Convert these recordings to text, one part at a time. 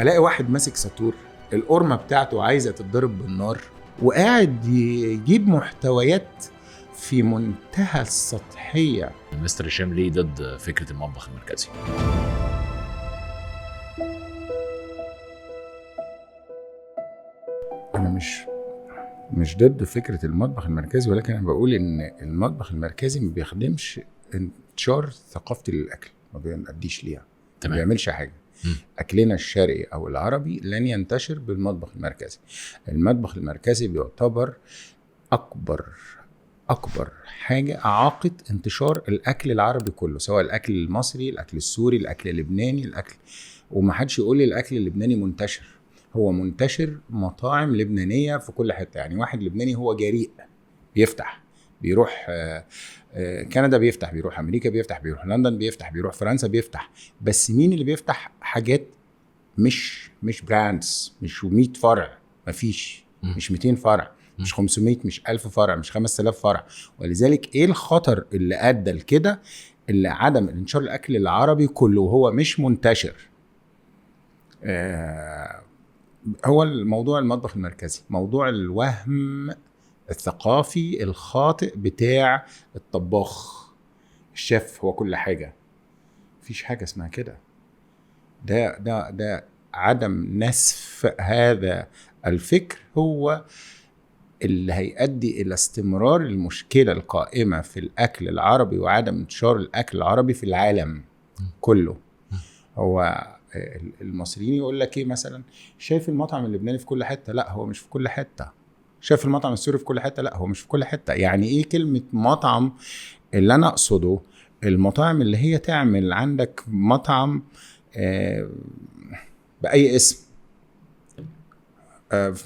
الاقي واحد ماسك ساتور القرمه بتاعته عايزه تتضرب بالنار وقاعد يجيب محتويات في منتهى السطحيه. مستر هشام ليه ضد فكره المطبخ المركزي؟ انا مش ضد فكره المطبخ المركزي، ولكن انا بقول ان المطبخ المركزي ما بيخدمش انتشار ثقافه الاكل، ما بيأديش ليها، ما بيعملش حاجه. اكلنا الشرقي او العربي لن ينتشر بالمطبخ المركزي. المطبخ المركزي بيعتبر اكبر حاجه اعاقت انتشار الاكل العربي كله، سواء الاكل المصري، الاكل السوري، الاكل اللبناني، الاكل. ومحدش يقول لي الاكل اللبناني منتشر، هو منتشر. مطاعم لبنانيه في كل حته، يعني واحد لبناني هو جريء بيفتح، بيروح كندا بيفتح، بيروح امريكا بيفتح، بيروح لندن بيفتح، بيروح فرنسا بيفتح. بس مين اللي بيفتح حاجات مش براندز، مش 100 فرع، مفيش، مش 200 فرع، مش 500، مش 1000 فرع، مش 5000 فرع. ولذلك ايه الخطر اللي ادى لكده؟ اللي عدم انتشار الاكل العربي كله وهو مش منتشر. هو الموضوع المطبخ المركزي، موضوع الوهم الثقافي الخاطئ بتاع الطباخ. الشيف هو كل حاجة، مفيش حاجة اسمها كده. ده عدم نسف هذا الفكر هو اللي هيؤدي إلى استمرار المشكلة القائمة في الأكل العربي وعدم انتشار الأكل العربي في العالم كله. هو المصريين يقول لك ايه مثلا؟ شايف المطعم اللبناني في كل حتة؟ لا، هو مش في كل حتة. شايف المطعم السوري في كل حتة؟ لا، هو مش في كل حتة. يعني ايه كلمة مطعم؟ اللي انا اقصده المطاعم اللي هي تعمل عندك مطعم بأي اسم.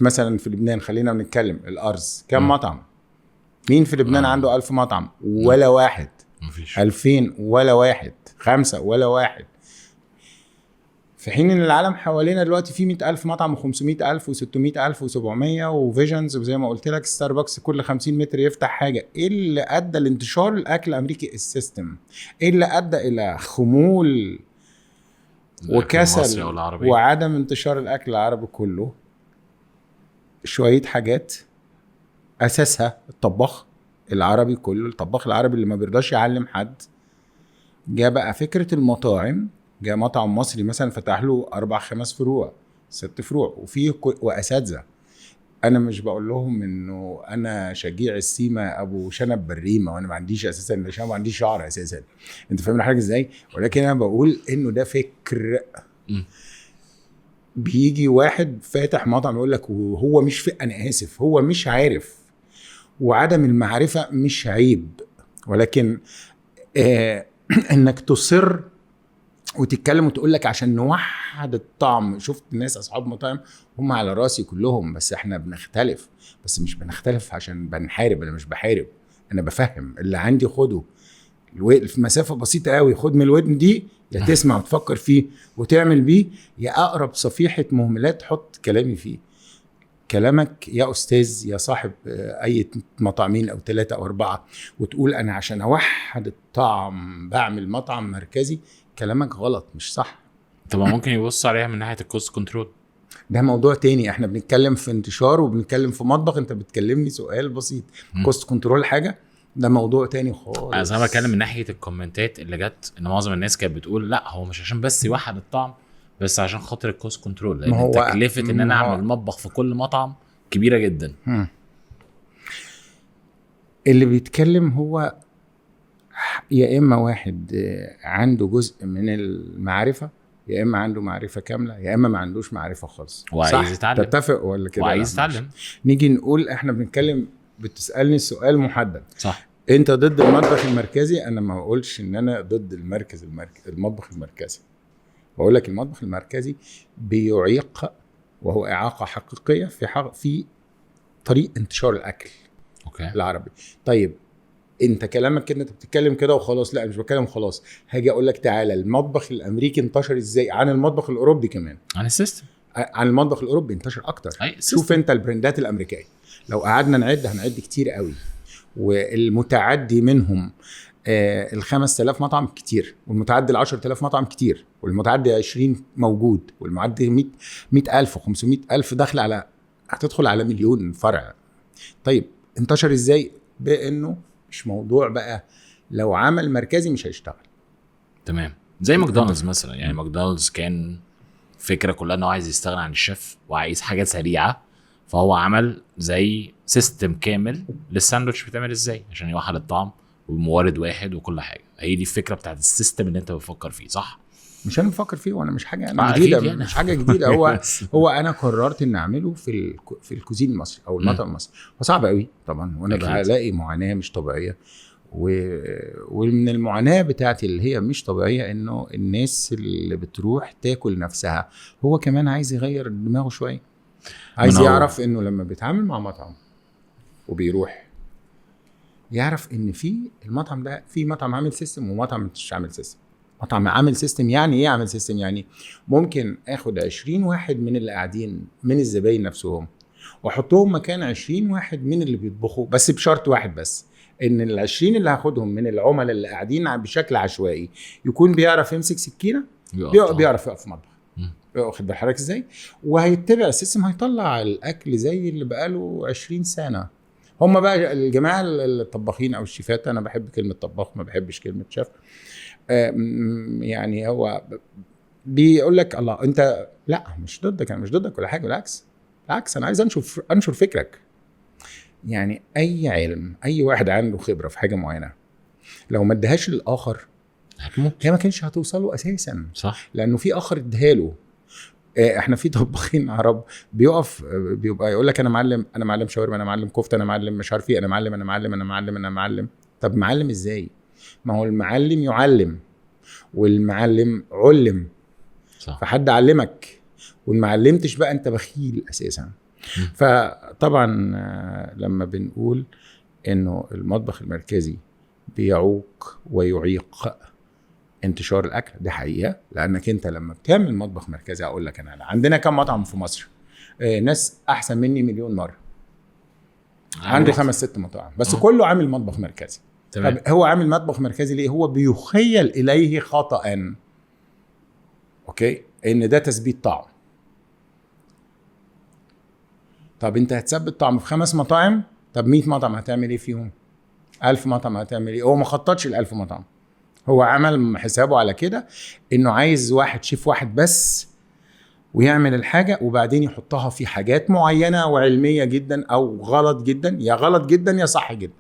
مثلا في لبنان خلينا بنتكلم الأرز، كم مطعم؟ مين في لبنان عنده 1000 مطعم؟ ولا واحد. مفيش. 2000 ولا واحد. 5 ولا واحد. في حين ان العالم حوالينا دلوقتي فيه 100,000 مطعم و500,000 و600,000 و700 وفيجنز، وزي ما قلت لك ستاربكس كل 50 متر يفتح حاجة. ايه اللي ادى لانتشار الاكل الامريكي؟ السيستم. ايه اللي ادى الى خمول وكسل وعدم انتشار الاكل العربي كله؟ شوية حاجات اساسها الطباخ العربي كله. الطباخ العربي اللي ما بيرضاش يعلم حد. جاء بقى فكرة المطاعم، جاء مطعم مصري مثلا فتح له 4-5 فروع 6 فروع وفيه واساتذه. انا مش بقول لهم انه انا شجيع السيما ابو شنب بريمه وانا ما عنديش اساسا، ما عنديش شعر اساسا. انت فاهم الحاجه ازاي؟ ولكن انا بقول انه ده فكر. بيجي واحد فاتح مطعم يقول لك وهو مش انا اسف، هو مش عارف. وعدم المعرفه مش عيب، ولكن انك تصر وتتكلم وتقول لك عشان نوحد الطعم. شفت ناس اصحاب مطاعم هم على راسي كلهم، بس احنا بنختلف. بس مش بنختلف عشان بنحارب. انا مش بحارب، انا بفهم. اللي عندي خده في مسافه بسيطه قوي. خد من الودن دي، يا تسمع وتفكر فيه وتعمل بيه، يا اقرب صفيحه مهملات حط كلامي فيه. كلامك يا أستاذ يا صاحب أي مطعمين أو 3 أو 4، وتقول أنا عشان أوحد الطعم بعمل مطعم مركزي، كلامك غلط، مش صح. طبعا ممكن يبص عليها من ناحية الكوست كنترول، ده موضوع تاني. احنا بنتكلم في انتشار وبنتكلم في مطبخ. انت بتكلمني سؤال بسيط، كوست كنترول حاجة، ده موضوع تاني خالص. انا بتكلم من ناحية الكومنتات اللي جت، ان معظم الناس كانت بتقول لا هو مش عشان بس يوحد الطعم، بس عشان خاطر الكوست كنترول، لان تكلفة ان انا اعمل مطبخ في كل مطعم كبيرة جدا. اللي بيتكلم هو يا اما واحد عنده جزء من المعرفة، يا اما عنده معرفة كاملة، يا اما ما عندوش معرفة خالص. وعايز يتعلم. تتفق ولا كده؟ وعايز يتعلم. نيجي نقول احنا بنتكلم، بتسألني السؤال محدد. صح. انت ضد المطبخ المركزي؟ انا ما بقولش ان انا ضد المطبخ المركزي. بقول لك المطبخ المركزي بيعيق، وهو إعاقة حقيقية في طريق انتشار الأكل العربي. طيب انت كلامك كده، انت بتتكلم كده وخلاص. لا، مش بتكلم خلاص. هاجي اقول لك تعالى، المطبخ الامريكي انتشر ازاي عن المطبخ الاوروبي؟ كمان عن السيستم. عن المطبخ الاوروبي انتشر اكتر. شوف انت البراندات الامريكيه، لو قعدنا نعد هنعد كتير قوي، والمتعدي منهم ال 5000 مطعم كتير، والمتعدي ال 10000 مطعم كتير، والمتعدي 20 موجود، والمعدي 100,000 و500,000 داخل على، هتدخل على مليون فرع. طيب انتشر ازاي؟ بانه مش موضوع بقى لو عمل مركزي مش هيشتغل. تمام. زي ماكدونالدز مثلا، يعني ماكدونالدز كان فكرة كلها انه عايز يستغنى عن الشيف وعايز حاجة سريعة، فهو عمل زي سيستم كامل للساندوتش بتعمل ازاي عشان يوحد الطعم ومورد واحد وكل حاجة. هي دي الفكرة بتاعت السيستم اللي انت بتفكر فيه، صح؟ مش انا بفكر فيه، وانا مش حاجه انا جديده يعني. مش حاجه جديده. هو انا قررت ان اعمله في الكوزين المصري او المطعم المصري. وصعب قوي طبعا، وانا بلاقي معاناه مش طبيعيه، ومن المعاناه بتاعتي اللي هي مش طبيعيه انه الناس اللي بتروح تاكل نفسها، هو كمان عايز يغير دماغه شويه، عايز يعرف انه لما بيتعامل مع مطعم وبيروح يعرف ان في المطعم ده في مطعم عامل سيستم ومطعم مش عامل سيستم. مطعم عامل سيستم يعني ايه عامل سيستم؟ يعني ممكن اخد 20 واحد من اللي قاعدين من الزباين نفسهم واحطهم مكان 20 واحد من اللي بيطبخوا، بس بشرط واحد بس، ان ال20 اللي هاخدهم من العملاء اللي قاعدين بشكل عشوائي يكون بيعرف يمسك سكينه، بيعرف يقف في مطبخ، واخد بالك ازاي؟ وهيتبع السيستم، هيطلع الاكل زي اللي بقاله 20 سنه. هم بقى الجماعه الطباخين او الشيفات، انا بحب كلمه طباخ ما بحبش كلمه شيف، يعني هو بيقول لك الله انت، لا مش ضدك، انا مش ضدك ولا حاجه، بالعكس انا عايز انشر فكرك. يعني اي علم، اي واحد عنده خبره في حاجه معينه لو ما ادهاش للاخر هتموت، هي ما كانش هتوصله اساسا، صح؟ لانه في اخر ادهاله. احنا في طباخين عرب بيقف بيبقى يقول لك انا معلم شاورما، انا معلم كفته، انا معلم مش عارف ايه، انا معلم. طب معلم ازاي؟ ما هو المعلم يعلم، والمعلم علم، صح. فحد علمك والمعلمتش بقى انت بخيل اساسا. فطبعا لما بنقول انه المطبخ المركزي بيعوق ويعيق انتشار الاكل، دي حقيقه، لانك انت لما بتعمل مطبخ مركزي، اقول لك انا عندنا كم مطعم في مصر، ناس احسن مني مليون مره، عنده 5-6 مطاعم بس كله عامل مطبخ مركزي. طب هو عامل مطبخ مركزي ليه؟ هو بيخيل اليه خطأ، اوكي، ان ده تثبيت طعم. طب انت هتثبت طعم في 5 مطاعم، طب 100 مطعم هتعمل ايه فيهم؟ 1000 مطعم هتعمل ايه؟ هو ما خططش ال1000 مطعم، هو عمل حسابه على كده انه عايز واحد شيف واحد بس ويعمل الحاجة، وبعدين يحطها في حاجات معينة وعلمية جدا او غلط جدا، يا غلط جدا يا صح جدا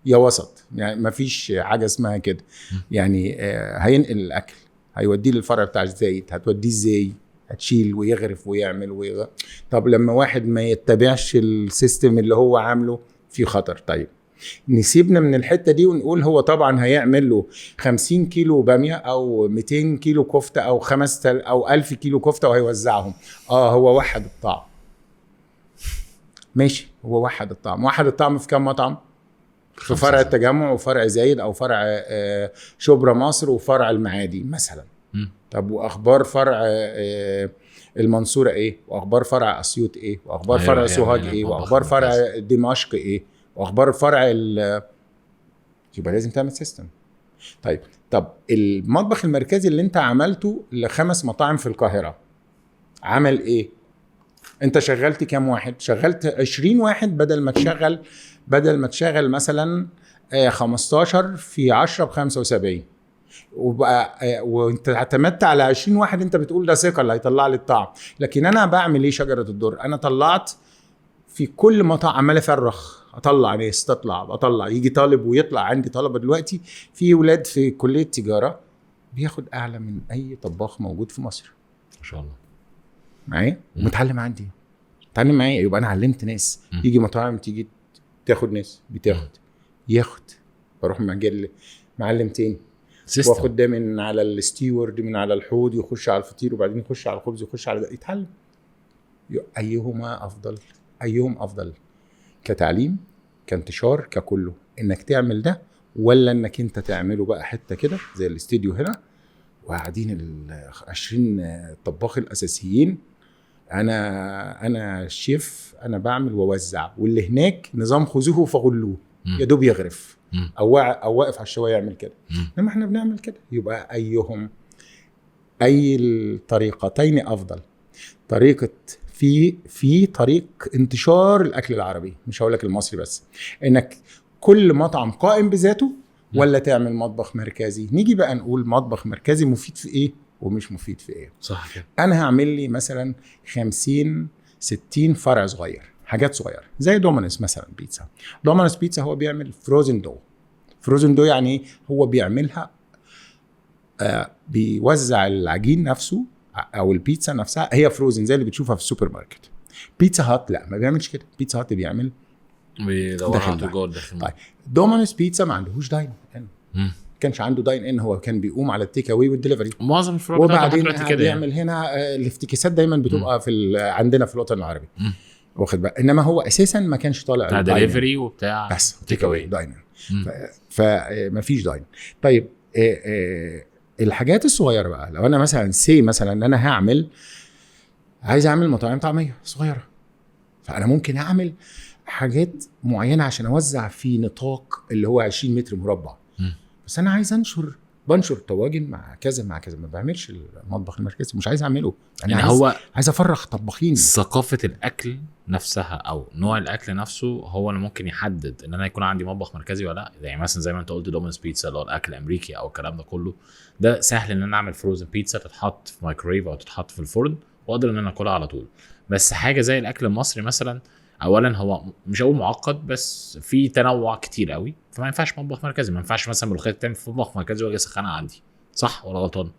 يا وسط، يعني ما فيش حاجة اسمها كده. يعني هينقل الاكل، هيوديه للفرع بتاع الزيت، هتوديه ازاي؟ هتشيل ويغرف ويعمل طب لما واحد ما يتبعش السيستم اللي هو عامله في خطر. طيب نسيبنا من الحتة دي ونقول هو طبعا هيعمل له 50 كيلو بامية او 200 كيلو كفتة او 5000 او 1000 كيلو كفتة وهيوزعهم. هو وحد الطعم، ماشي، هو وحد الطعم في كم مطعم؟ في فرع التجمع وفرع زايد او فرع شبرا مصر وفرع المعادي مثلا. طب واخبار فرع المنصورة ايه؟ واخبار فرع اسيوط ايه؟ واخبار فرع سوهاج ايه؟ واخبار فرع دمشق ايه؟ واخبار فرع يبقى لازم تعمل سيستم. طب المطبخ المركزي اللي انت عملته ل5 مطاعم في القاهرة عمل ايه؟ انت شغلت كام واحد؟ شغلت 20 واحد بدل ما تشغل مثلا 15 في 10 ب75، وبقى وانت اعتمدت على 20 واحد، انت بتقول ده ثقة اللي هيطلع لي الطعم. لكن انا بعمل ايه؟ شجرة الدر، انا طلعت في كل مطعم عمال افرخ، اطلع ناس اطلع يجي طالب ويطلع. عندي طلبة دلوقتي في ولاد في كلية تجارة بياخد اعلى من اي طباخ موجود في مصر ما شاء الله معايا، ومتعلم عندي، تعلم معايا، يبقى انا علمت ناس. يجي مطاعم تيجي تاخد ناس، ياخد بروح مجال معلم تاني، واخد ده من على الستيورد، من على الحوض، يخش على الفطير، وبعدين يخش على الخبز، يخش على ده، يتعلم. ايهم افضل كتعليم، كانتشار، ككله، انك تعمل ده ولا انك انت تعمله بقى حته كده زي الاستديو هنا وقاعدين 20 طباخ الاساسيين، انا الشيف، انا بعمل ووزع، واللي هناك نظام خذوه فغلوه، يا دوب يغرف. او واقف على الشوايه يعمل كده. لما احنا بنعمل كده يبقى اي الطريقتين افضل. طريقه في طريق انتشار الاكل العربي، مش هقول لك المصري بس، انك كل مطعم قائم بذاته ولا تعمل مطبخ مركزي. نيجي بقى نقول مطبخ مركزي مفيد في ايه ومش مفيد في ايه. صح كده. انا هعمل لي مثلا 50-60 فرع صغير، حاجات صغيره زي دومينوس مثلا بيتزا. دومينوس بيتزا هو بيعمل فروزن دو. فروزن دو يعني هو بيعملها بيوزع العجين نفسه او البيتزا نفسها هي فروزن زي اللي بتشوفها في السوبر ماركت. بيتزا هات لا ما بيعملش كده. بيتزا هات بيعمل بيدور على التجار داخل. طيب دومينوس بيتزا ما عندهوش داين ان، كانش عنده داين ان، هو كان بيقوم على التيك اواي والدليفري. معظم الفروع وبعدين كده بيعمل هنا الافتكاسات دايما بتبقى في عندنا في الوطن العربي واخد بقى. انما هو اساسا ما كانش طالع دليفري وبتاع بس تيك اواي داين. فما فيش داين. طيب الحاجات الصغيره بقى، لو انا مثلا مثلا ان انا عايز اعمل مطاعم طعميه صغيره، فانا ممكن اعمل حاجات معينه عشان اوزع في نطاق اللي هو 20 متر مربع. بس انا عايز بنشر طواجن مع كذا مع كذا، ما بعملش المطبخ المركزي، مش عايز اعمله. انا يعني عايز افرغ طباخين. ثقافه الاكل نفسها او نوع الاكل نفسه هو اللي ممكن يحدد ان انا يكون عندي مطبخ مركزي ولا لا. يعني مثلا زي ما انت قلت دومينوس بيتزا اللي هو الاكل الامريكي او الكلام ده كله، ده سهل ان انا اعمل فروزن بيتزا تتحط في مايكرويف او تتحط في الفرن واقدر ان انا اكلها على طول. بس حاجه زي الاكل المصري مثلا، اولا هو مش هقول معقد بس في تنوع كتير قوي، فما ينفعش مطبخ مركزي. ما ينفعش مثلا ملوخيه تعمل في مطبخ مركزي واجي اسخنها عندي، صح ولا غلطان؟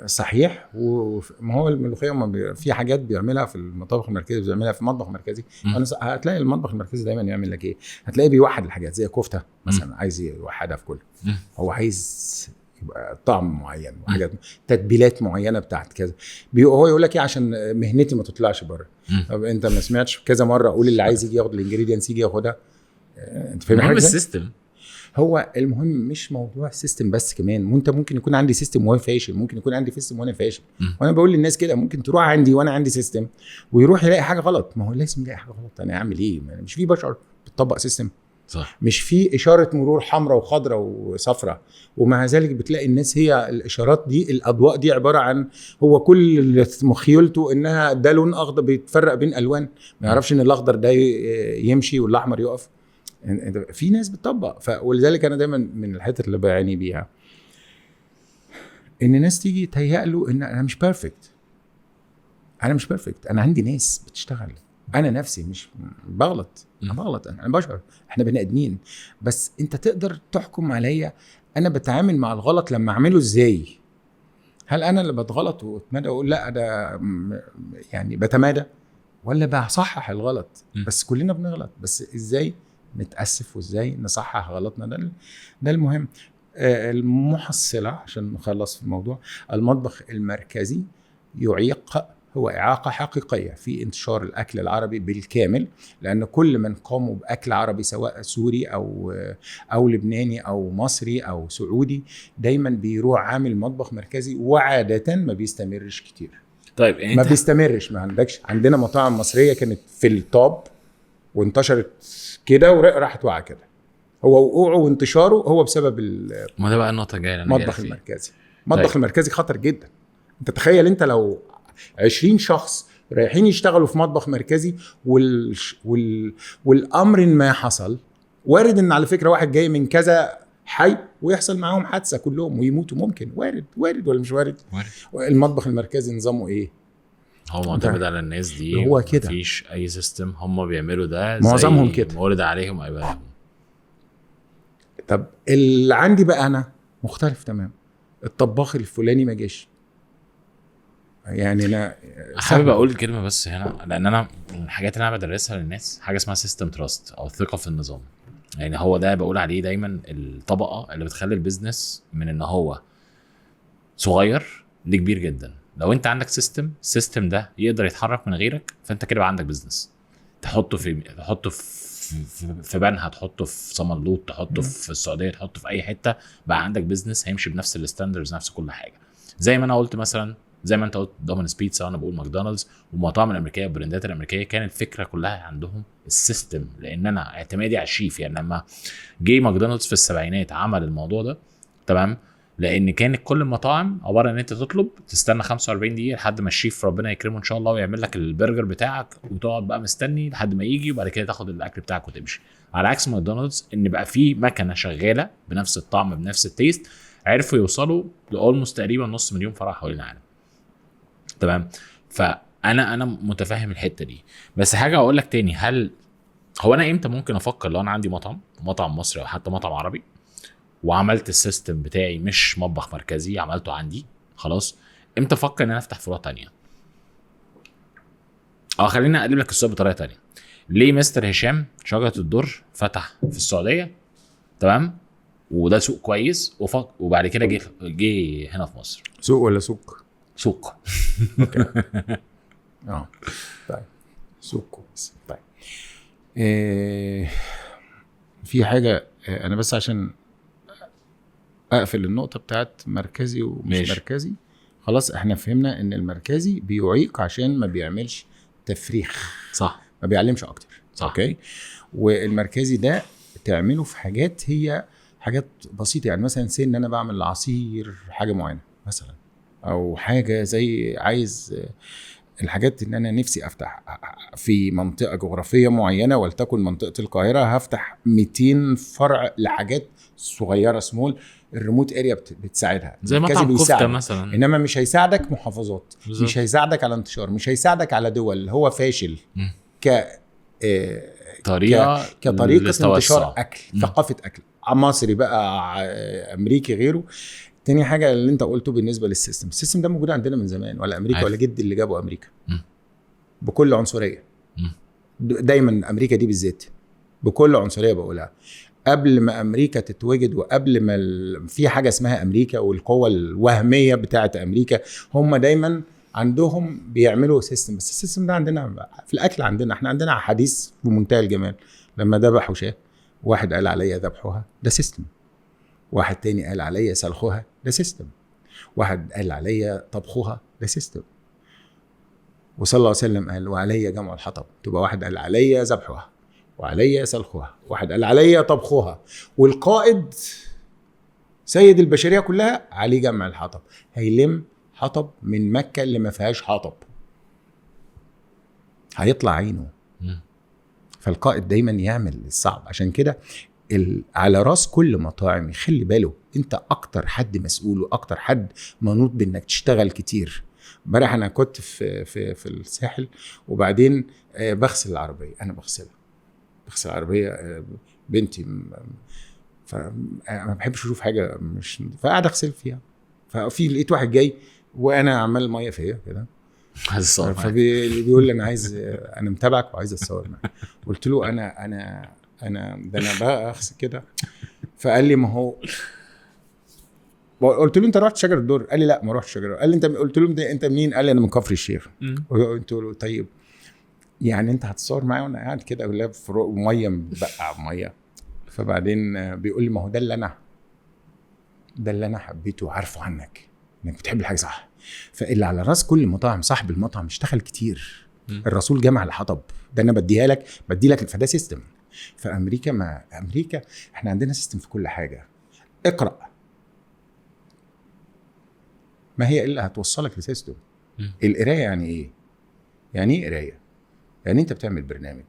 صحيح. وما هو الملوخيه في حاجات بيعملها في المطابخ المركزي بيعملها في المطبخ المركزي. هتلاقي المطبخ المركزي دايما يعمل لك ايه، هتلاقي بيوحد الحاجات زي كفته مثلا عايز يوحدها في كله. هو عايز يبقى طعم معين وحاجات تتبيلات معينه بتاعت كذا. هو يقول لك ايه عشان مهنتي ما تطلعش بره. طب انت ما سمعتش كذا مره اقول اللي عايز يجي ياخد الانجريدينتس يجي ياخدها. انت فاهم حاجه؟ السيستم هو المهم مش موضوع السيستم بس، كمان وانت ممكن يكون عندي سيستم وهو فاشل، ممكن يكون عندي سيستم وانا فاشل. وانا بقول للناس كده ممكن تروح عندي وانا عندي سيستم ويروح يلاقي حاجه غلط. ما هو لازم يلاقي حاجه غلط، انا اعمل ايه؟ مش في بشر بتطبق سيستم، صح؟ مش في اشاره مرور حمراء وخضراء وصفراء، ومع ذلك بتلاقي الناس هي الاشارات دي الاضواء دي عباره عن هو كل مخيلته انها ده لون اخضر بيتفرق بين الوان، ما يعرفش ان الاخضر ده يمشي والاحمر يقف. في ناس بتطبق. ولذلك انا دايما من الحته اللي بعاني بيها ان الناس تيجي تهيأ له ان انا مش بيرفكت. انا عندي ناس بتشتغل، انا نفسي مش بغلط، انا بشر، احنا بني ادمين. بس انت تقدر تحكم عليا انا بتعامل مع الغلط لما اعمله ازاي. هل انا اللي بتغلط واتمادى اقول لا ده يعني بتمادى، ولا بصحح الغلط؟ بس كلنا بنغلط، بس ازاي نتأسف وازاي نصحح غلطنا، ده المهم. المحصلة عشان نخلص في الموضوع، المطبخ المركزي يعيق، هو إعاقة حقيقية في انتشار الأكل العربي بالكامل، لأن كل من قاموا بأكل عربي سواء سوري أو لبناني أو مصري أو سعودي دايما بيروح عامل مطبخ مركزي، وعادة ما بيستمرش كتير. طيب يعني ما بيستمرش. ما عندنا مطاعم مصرية كانت في التوب وانتشرت كده وراحت واقعه كده. هو وقوعه وانتشاره هو بسبب ما ده بقى النقطه الجايه المطبخ المركزي. المطبخ المركزي خطر جدا. انت تخيل انت لو 20 شخص رايحين يشتغلوا في مطبخ مركزي والامر ما حصل، وارد ان على فكره واحد جاي من كذا حي ويحصل معاهم حادثه كلهم ويموتوا، ممكن، وارد ولا مش وارد؟ المطبخ المركزي نظامه ايه؟ هو معتمد على الناس دي، هو كده، مفيش اي سيستم، هم بيعملوا ده معظمهم كده، مورد عليهم ايباهم. طب اللي عندي بقى انا مختلف تمام. الطباخ الفلاني ما جاش، يعني انا حابب اقول كلمه بس هنا، لان انا الحاجات اللي انا بدرسها للناس حاجه اسمها سيستم تراست او ثقه في النظام. يعني هو ده بقول عليه دايما الطبقه اللي بتخلي البيزنس من ان هو صغير لكبير جدا. لو انت عندك السيستم ده يقدر يتحرك من غيرك، فانت كده بقى عندك بيزنس. تحطه في بنها، تحطه في صمنلوط، تحطه في السعوديه، تحطه في اي حته، بقى عندك بيزنس هيمشي بنفس الستاندرز، نفس كل حاجه. زي ما انا قلت مثلا زي ما انت قلت دومينوز بيتزا، وانا بقول ماكدونالدز والمطاعم الامريكيه والبراندات الامريكيه، كانت الفكره كلها عندهم السيستم، لان انا اعتمادي على الشيف. يعني لما جه ماكدونالدز في السبعينات عمل الموضوع ده، تمام، لان كانت كل المطاعم عباره ان انت تطلب تستنى 45 دقيقه لحد ما الشيف ربنا يكرمه ان شاء الله ويعمل لك البرجر بتاعك، وتقعد بقى مستني لحد ما يجي، وبعد كده تاخد الاكل بتاعك وتمشي. على عكس ماكدونالدز ان بقى في مكنه شغاله بنفس الطعم بنفس التيست، عرفوا يوصلوا لاولموست تقريبا نص مليون فرع حوالين العالم، تمام. فانا متفهم الحته دي. بس حاجه اقول لك تاني، هل هو انا امتى ممكن افكر لو انا عندي مطعم مصري او حتى مطعم عربي وعملت السيستم بتاعي مش مطبخ مركزي، عملته عندي خلاص، امتى افكر ان انا افتح فروع تانية؟ خليني اقلب لك السؤال بطريقه تانية. ليه مستر هشام شجره الدر فتح في السعوديه، تمام، وده سوق كويس، وبعد كده جه هنا في مصر؟ سوق ولا سوق؟ سوق. طيب سوق كويس. طيب في حاجه انا بس عشان اقفل النقطه بتاعت مركزي ومش ماشي. مركزي خلاص، احنا فهمنا ان المركزي بيعيق عشان ما بيعملش تفريخ، صح، ما بيعلمش اكتر، صح. اوكي. والمركزي ده تعمله في حاجات هي حاجات بسيطه، يعني مثلا ان انا بعمل عصير حاجه معينه مثلا، او حاجه زي عايز الحاجات ان انا نفسي افتح في منطقه جغرافيه معينه، ولتكن منطقه القاهره، هفتح 200 فرع لحاجات صغيره سمول، الريموت اريا بتساعدها، زي مطعم كفته مثلا. انما مش هيساعدك محافظات بالزبط. مش هيساعدك على انتشار، مش هيساعدك على دول، هو فاشل طريقه كطريقه انتشار اكل، ثقافه اكل، مصري بقى امريكي غيره. تاني حاجه اللي انت قلته بالنسبه للسيستم، السيستم ده موجود عندنا من زمان، ولا امريكا عارف. ولا جد اللي جابوا امريكا بكل عنصريه، دايما امريكا دي بالذات بكل عنصريه بقولها، قبل ما امريكا تتوجد وقبل ما في حاجه اسمها امريكا والقوه الوهميه بتاعه امريكا، هم دايما عندهم بيعملوا سيستم. بس السيستم ده عندنا في الاكل، احنا عندنا حديث بمنتهى الجمال، لما ذبحوا شاه واحد قال عليا ذبحوها، ده سيستم. واحد تاني قال عليا سلخوها، ده سيستم. واحد قال عليا طبخوها، ده سيستم. وصلى الله عليه وسلم قال وعليا جمع الحطب، تبقى واحد قال عليا ذبحوها وعليا سلخوها، واحد قال عليا طبخوها. والقائد سيد البشريه كلها عليه جمع الحطب، هيلم حطب من مكه اللي ما فيهاش حطب، هيطلع عينه. فالقائد دايما يعمل الصعب. عشان كده على راس كل مطاعم يخلي باله، انت اكتر حد مسؤول واكتر حد منوط بانك تشتغل كتير. امبارح انا كنت في الساحل، وبعدين بغسل العربيه، انا بغسل العربيه بنتي، فما بحبش اشوف حاجه مش، فقاعد اغسل فيها، ففي لقيت واحد جاي وانا عمال ميه فيا كده، فبيقول لي انا عايز، انا متابعك وعايز اتصور معاك. قلت له انا بقى اغسل كده. فقال لي ما هو، قلت له انت رحت شجر الدر؟ قال لي لا ما رحتش شجر. قال لي انت، قلت له انت منين؟ قال لي انا من كفر الشيخ. قلت له طيب يعني انت هتصور معايا وانا قاعد كده ولا في ميه بقع ميه؟ فبعدين بيقول لي ما هو ده اللي انا حبيته وعارفه عنك، انك بتحب الحاجه صح. فاللي على راس كل مطاعم صاحب المطعم اشتغل كتير. الرسول جمع الحطب، ده انا بدي لك فده سيستم. فامريكا، ما امريكا احنا عندنا سيستم في كل حاجه. اقرا، ما هي الا هتوصلك لسيستم. القرايه يعني ايه؟ يعني ايه قرايه؟ يعني انت بتعمل برنامج،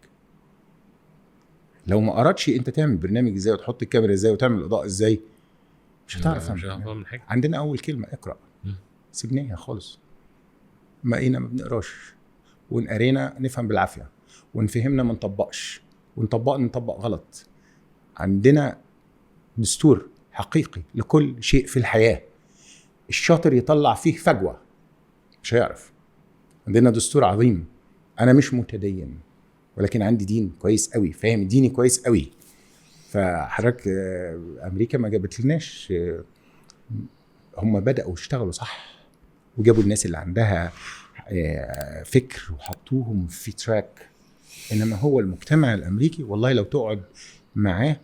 لو ما قراتش انت تعمل برنامج ازاي وتحط الكاميرا ازاي وتعمل الاضاءه ازاي، مش هتعرف تعمل حاجه. عندنا اول كلمه اقرا، سيبناها خالص، ما بنقراش، وان قرينا نفهم بالعافيه، وان فهمنا ما نطبقش، نطبق غلط. عندنا دستور حقيقي لكل شيء في الحياه، الشاطر يطلع فيه فجوه مش هيعرف. عندنا دستور عظيم. انا مش متدين ولكن عندي دين كويس قوي، فاهم ديني كويس قوي. فحضرتك امريكا ما جابت لناش، هم بداوا يشتغلوا صح وجابوا الناس اللي عندها فكر وحطوهم في تراك. انما هو المجتمع الامريكي والله لو تقعد معاه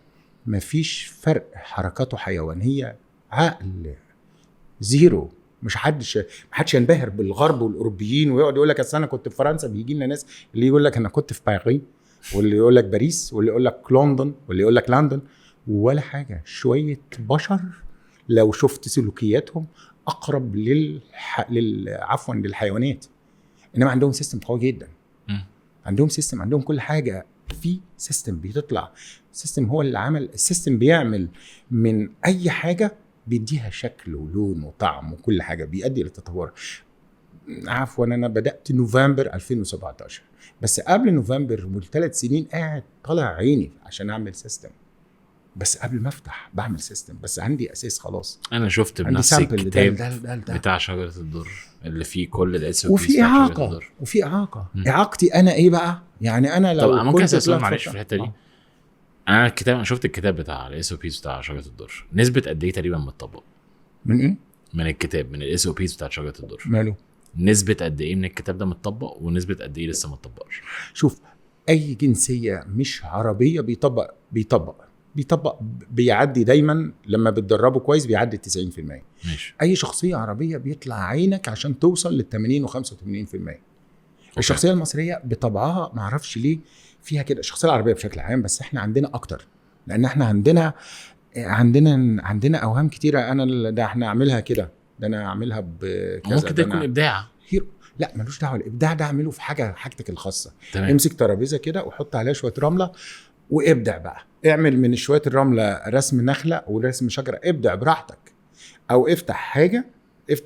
مفيش فرق، حركاته حيوانيه، عقل زيرو. محدش ينبهر بالغرب والاوروبيين ويقعد يقول لك اصل انا كنت في فرنسا. بيجي لنا ناس اللي يقول لك انا كنت في باريس، واللي يقول لك باريس، واللي يقول لك لندن، واللي يقول لك لندن، ولا حاجه. شويه بشر لو شفت سلوكياتهم اقرب عفوا للحيوانات، انما عندهم سيستم قوي جدا. عندهم سيستم، عندهم كل حاجه في سيستم بيطلع. السيستم هو اللي عمل السيستم، بيعمل من اي حاجه بيديها شكل ولون وطعم وكل حاجه، بيؤدي للتطور. عفوا انا بدات نوفمبر 2017، بس قبل نوفمبر ب3 سنين قاعد طالع عيني عشان اعمل سيستم. بس قبل ما افتح بعمل سيستم، بس عندي اساس خلاص. انا شفت بنفسي الكتاب بتاع شجره الدر اللي فيه كل الاسم، وفي اعاقه اعاقتي انا ايه بقى؟ يعني انا لو طب ممكن اسال معلش في الحته دي. انا شفت الكتاب بتاع الاس او بيز بتاع شجره الدر، نسبه قد ايه تقريبا متطبق من ايه؟ من الكتاب، من الاس او بيز بتاع شجره الدر. ماله؟ نسبه قد ايه من الكتاب ده متطبق، ونسبه قد ايه لسه ما اتطبقش؟ شوف، اي جنسيه مش عربيه بيطبق بيعدي دايما، لما بتدربه كويس بيعدي 90%. ماشي. اي شخصيه عربيه بيطلع عينك عشان توصل لل80 و85%. الشخصيه المصريه بطبعها ما اعرفش ليه فيها كده، الشخصيه العربيه بشكل عام، بس احنا عندنا اكتر، لان احنا عندنا اوهام كتيره. انا ده احنا اعملها كده، ده انا اعملها بكذا، ممكن ده يكون ابداع. لا ملوش دعوه، الابداع ده اعمله في حاجتك الخاصه. تمام. امسك ترابيزه كده وحط عليها شويه رمله وابدع بقى، اعمل من شويه الرمله رسم نخله ورسم شجره، ابدع براحتك. او افتح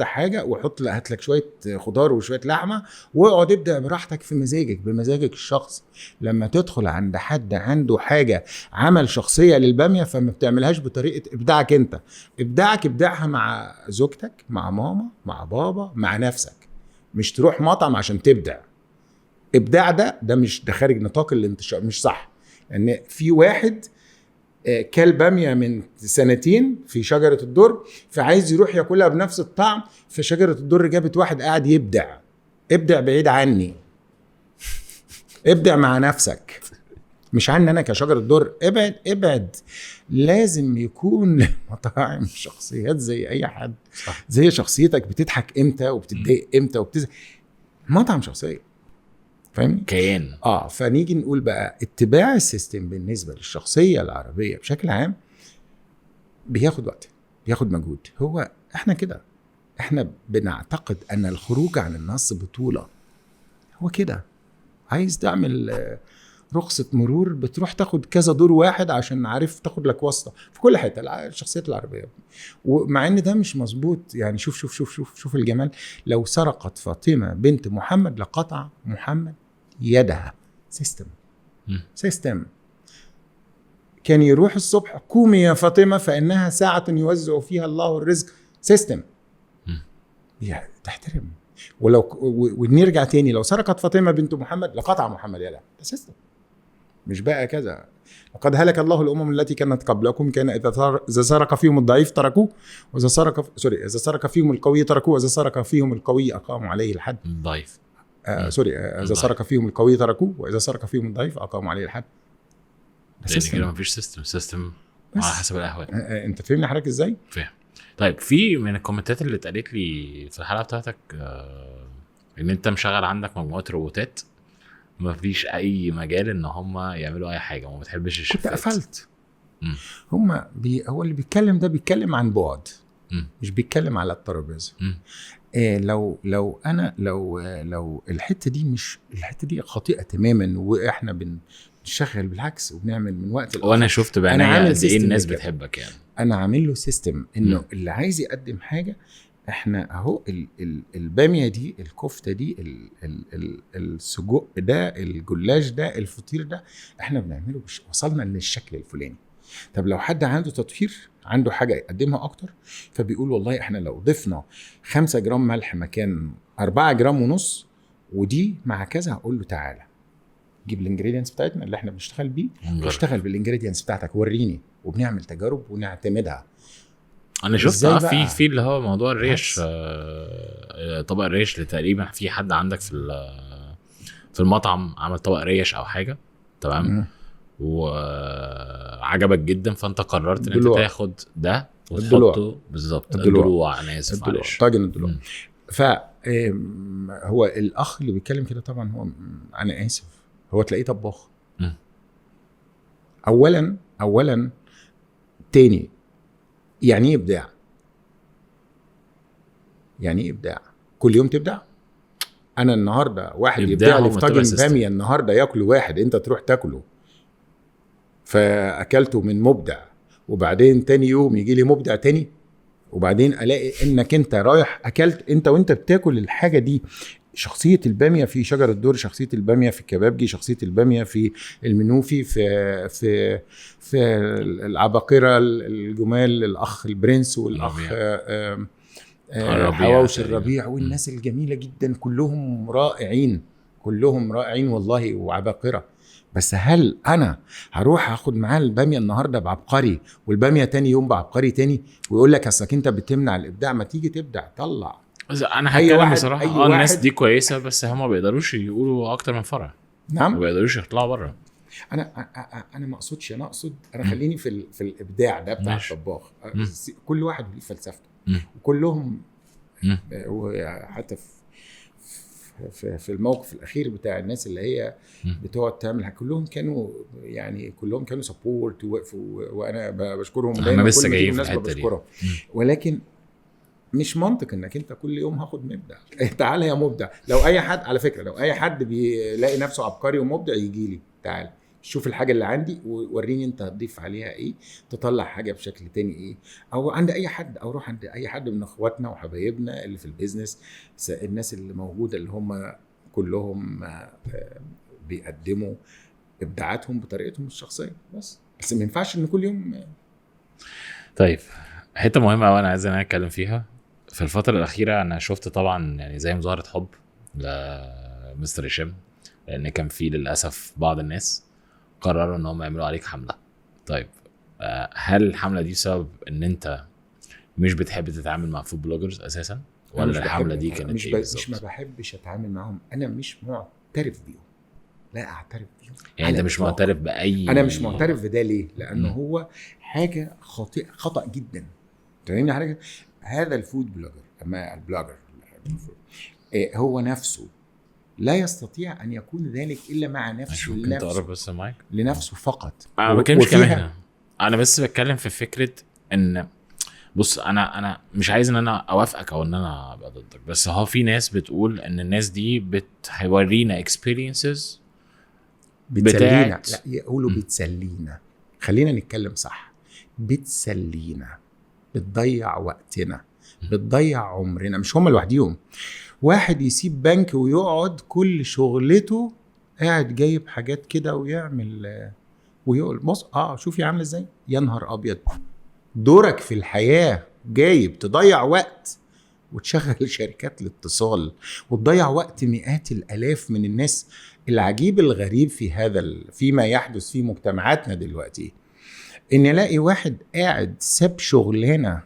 حاجه وحط هات لك شويه خضار وشويه لحمه واقعد ابدع براحتك في مزاجك، بمزاجك الشخصي. لما تدخل عند حد عنده حاجه عمل شخصيه للباميه، فما بتعملهاش بطريقه ابداعك انت، ابداعها مع زوجتك، مع ماما، مع بابا، مع نفسك. مش تروح مطعم عشان تبدع. ابداع ده مش ده خارج نطاق الانتشار، مش صح. ان في واحد كل باميه من 2 في شجره الدر، فعايز يروح ياكلها بنفس الطعم، فشجره الدر جابت واحد قاعد ابدع بعيد عني. ابدع مع نفسك، مش عني انا كشجره الدر. ابعد. لازم يكون للمطاعم شخصيات زي اي حد، زي شخصيتك. بتضحك امتى وبتتضايق امتى مطعم شخصيه، فاهمني؟ كيان. فنيجي نقول بقى اتباع السيستم بالنسبه للشخصيه العربيه بشكل عام بياخد وقت، بياخد مجهود. هو احنا كده، احنا بنعتقد ان الخروج عن النص بطوله. هو كده، عايز تعمل رخصه مرور بتروح تاخد كذا دور واحد عشان عارف تاخد لك واسطه في كل حته. الشخصيات العربيه، ومع ان ده مش مظبوط. يعني شوف شوف شوف شوف شوف الجمال. لو سرقت فاطمه بنت محمد لقطع محمد يدها. سيستم. كان يروح الصبح، قومي يا فاطمه فانها ساعه يوزع فيها الله الرزق. سيستم. يعني تحترم. ونرجع تاني، لو سرقت فاطمه بنت محمد لقطع محمد يدها. ده سيستم، مش بقى كذا. لقد هلك الله الامم التي كانت قبلكم، كان اذا سرق فيهم الضعيف تركوه، واذا سرق فيهم القوي تركوه، واذا سرق فيهم القوي اقاموا عليه الحد. الضعيف اذا سرق فيهم القوي تركوه، واذا سرق فيهم الضعيف اقاموا عليه الحد. يعني كده مفيش سيستم على حسب الاهواء. انت فهمني حضرتك ازاي؟ فاهم. طيب، في من الكومنتات اللي اتقالت لي في الحلقه بتاعتك ان انت مشغل عندك مجموعه روبوتات، مفيش اي مجال ان هم يعملوا اي حاجه، وما بتحبش الشفات. كنت قفلت. هو اللي بيتكلم ده بيتكلم عن بعد، مش بيتكلم على الترابيزه. لو انا لو الحته دي مش الحته دي خاطئه تماما، واحنا بنشغل بالعكس وبنعمل من وقت لآخر. وانا شفت بعناية قد ايه الناس بتحبك. يعني انا عامل له سيستم انه اللي عايز يقدم حاجه، احنا اهو الباميه دي، الكفته دي، السجق ده، الجلاش ده، الفطير ده، احنا بنعمله وصلنا للشكل الفلاني. طب لو حد عنده تطوير، عنده حاجه يقدمها اكتر، فبيقول والله احنا لو ضفنا 5 جرام ملح مكان 4 جرام ونص، ودي مع كذا، هقول له تعالى جيب الانجريدينتس بتاعتنا اللي احنا بنشتغل بيه، واشتغل بالانجريدينتس بتاعتك، وريني، وبنعمل تجارب ونعتمدها. انا شفت في اللي هو موضوع الريش، طبق الريش اللي تقريبا في حد عندك في المطعم عمل طبق ريش او حاجه، تمام، وعجبك جدا، فانت قررت ان انت تاخد ده وتحطه بالظبط الضلوع. انا اسف معلش، طاجن الضلوع. ف هو الاخ اللي بيتكلم كده طبعا هو انا اسف هو تلاقيه طباخ. اولا تاني يعني ايه ابداع؟ يعني ايه ابداع؟ كل يوم تبدع؟ انا النهارده واحد يبدع لي في طاجن باميه النهارده ياكله واحد، انت تروح تاكله فاكلته من مبدع، وبعدين تاني يوم يجي لي مبدع تاني، وبعدين الاقي انك انت رايح اكلت انت وانت بتاكل الحاجه دي. شخصيه الباميه في شجر الدر، شخصيه الباميه في الكبابجي، شخصيه الباميه في المنوفي، في العباقره الجمال، الاخ البرنس والاخ حواوشي الربيع والناس الجميله جدا، كلهم رائعين، كلهم رائعين والله وعباقره. بس هل انا هروح اخد معاه الباميه النهارده بعبقري والباميه تاني يوم بعبقري تاني ويقول لك اصلك انت بتمنع الابداع؟ ما تيجي تبدع طلع. انا هتكلم بصراحه الناس دي كويسه بس هم ما بيقدروش يقولوا اكتر من فرع. نعم، ما بيقدروش يطلعوا بره. انا ما اقصدش، انا اقصد انا خليني في الابداع ده بتاع الطباخ. كل واحد ليه فلسفته وكلهم وحتى في الموقف الاخير بتاع الناس اللي هي بتقعد تعمل كلهم كانوا يعني كلهم كانوا سبورت ووقفوا وانا بشكرهم دايما. انا لسه جاي في الحته دي. ولكن مش منطق انك انت كل يوم هاخد مبدع. تعالى يا مبدع. لو اي حد على فكره لو اي حد بيلاقي نفسه عبقري ومبدع يجي لي تعال شوف الحاجه اللي عندي ووريني انت هتضيف عليها ايه، تطلع حاجه بشكل تاني ايه. او عند اي حد، او روح عند اي حد من اخواتنا وحبايبنا اللي في البيزنس، الناس اللي موجوده اللي هم كلهم بيقدموا ابداعاتهم بطريقتهم الشخصيه. بس ما ينفعش ان كل يوم. طيب حته مهمه وانا عايز انا اتكلم فيها. في الفتره الاخيره انا شفت طبعا يعني زي مظاهره حب لمستر هشام، لان كان في للاسف بعض الناس قرروا ان هم يعملوا عليك حمله. طيب هل الحمله دي سبب ان انت مش بتحب تتعامل مع فود بلوجرز اساسا، ولا الحمله دي كانت مش ما بحبش اتعامل معهم، انا مش معترف بيهم، لا اعترف بيهم. يعني انت مش معترف باي؟ انا مش معترف بده. ليه؟ لانه هو حاجه خطا جدا. تريني حاجه. هذا الفود بلوجر اما البلوجر هو نفسه لا يستطيع ان يكون ذلك الا مع نفسه. ممكن تقرب بس المايك؟ لنفسه فقط. انا ما بتكلمش كمان، انا بس بتكلم في فكره ان بص انا مش عايز ان انا اوافقك او ان انا ابقى ضدك، بس هو في ناس بتقول ان الناس دي بتورينا experiences بتسلينا. لا يقولوا بتسلينا، خلينا نتكلم صح. بتسلينا، بتضيع وقتنا، بتضيع عمرنا. مش هم لوحديهم. واحد يسيب بنك ويقعد كل شغلته قاعد جايب حاجات كده ويعمل ويقول بص شوفي عامله ازاي. يا نهار ابيض، دورك في الحياه جايب تضيع وقت وتشغل شركات الاتصال وتضيع وقت مئات الالاف من الناس. العجيب الغريب في هذا فيما يحدث في مجتمعاتنا دلوقتي ان الاقي واحد قاعد ساب شغلانه،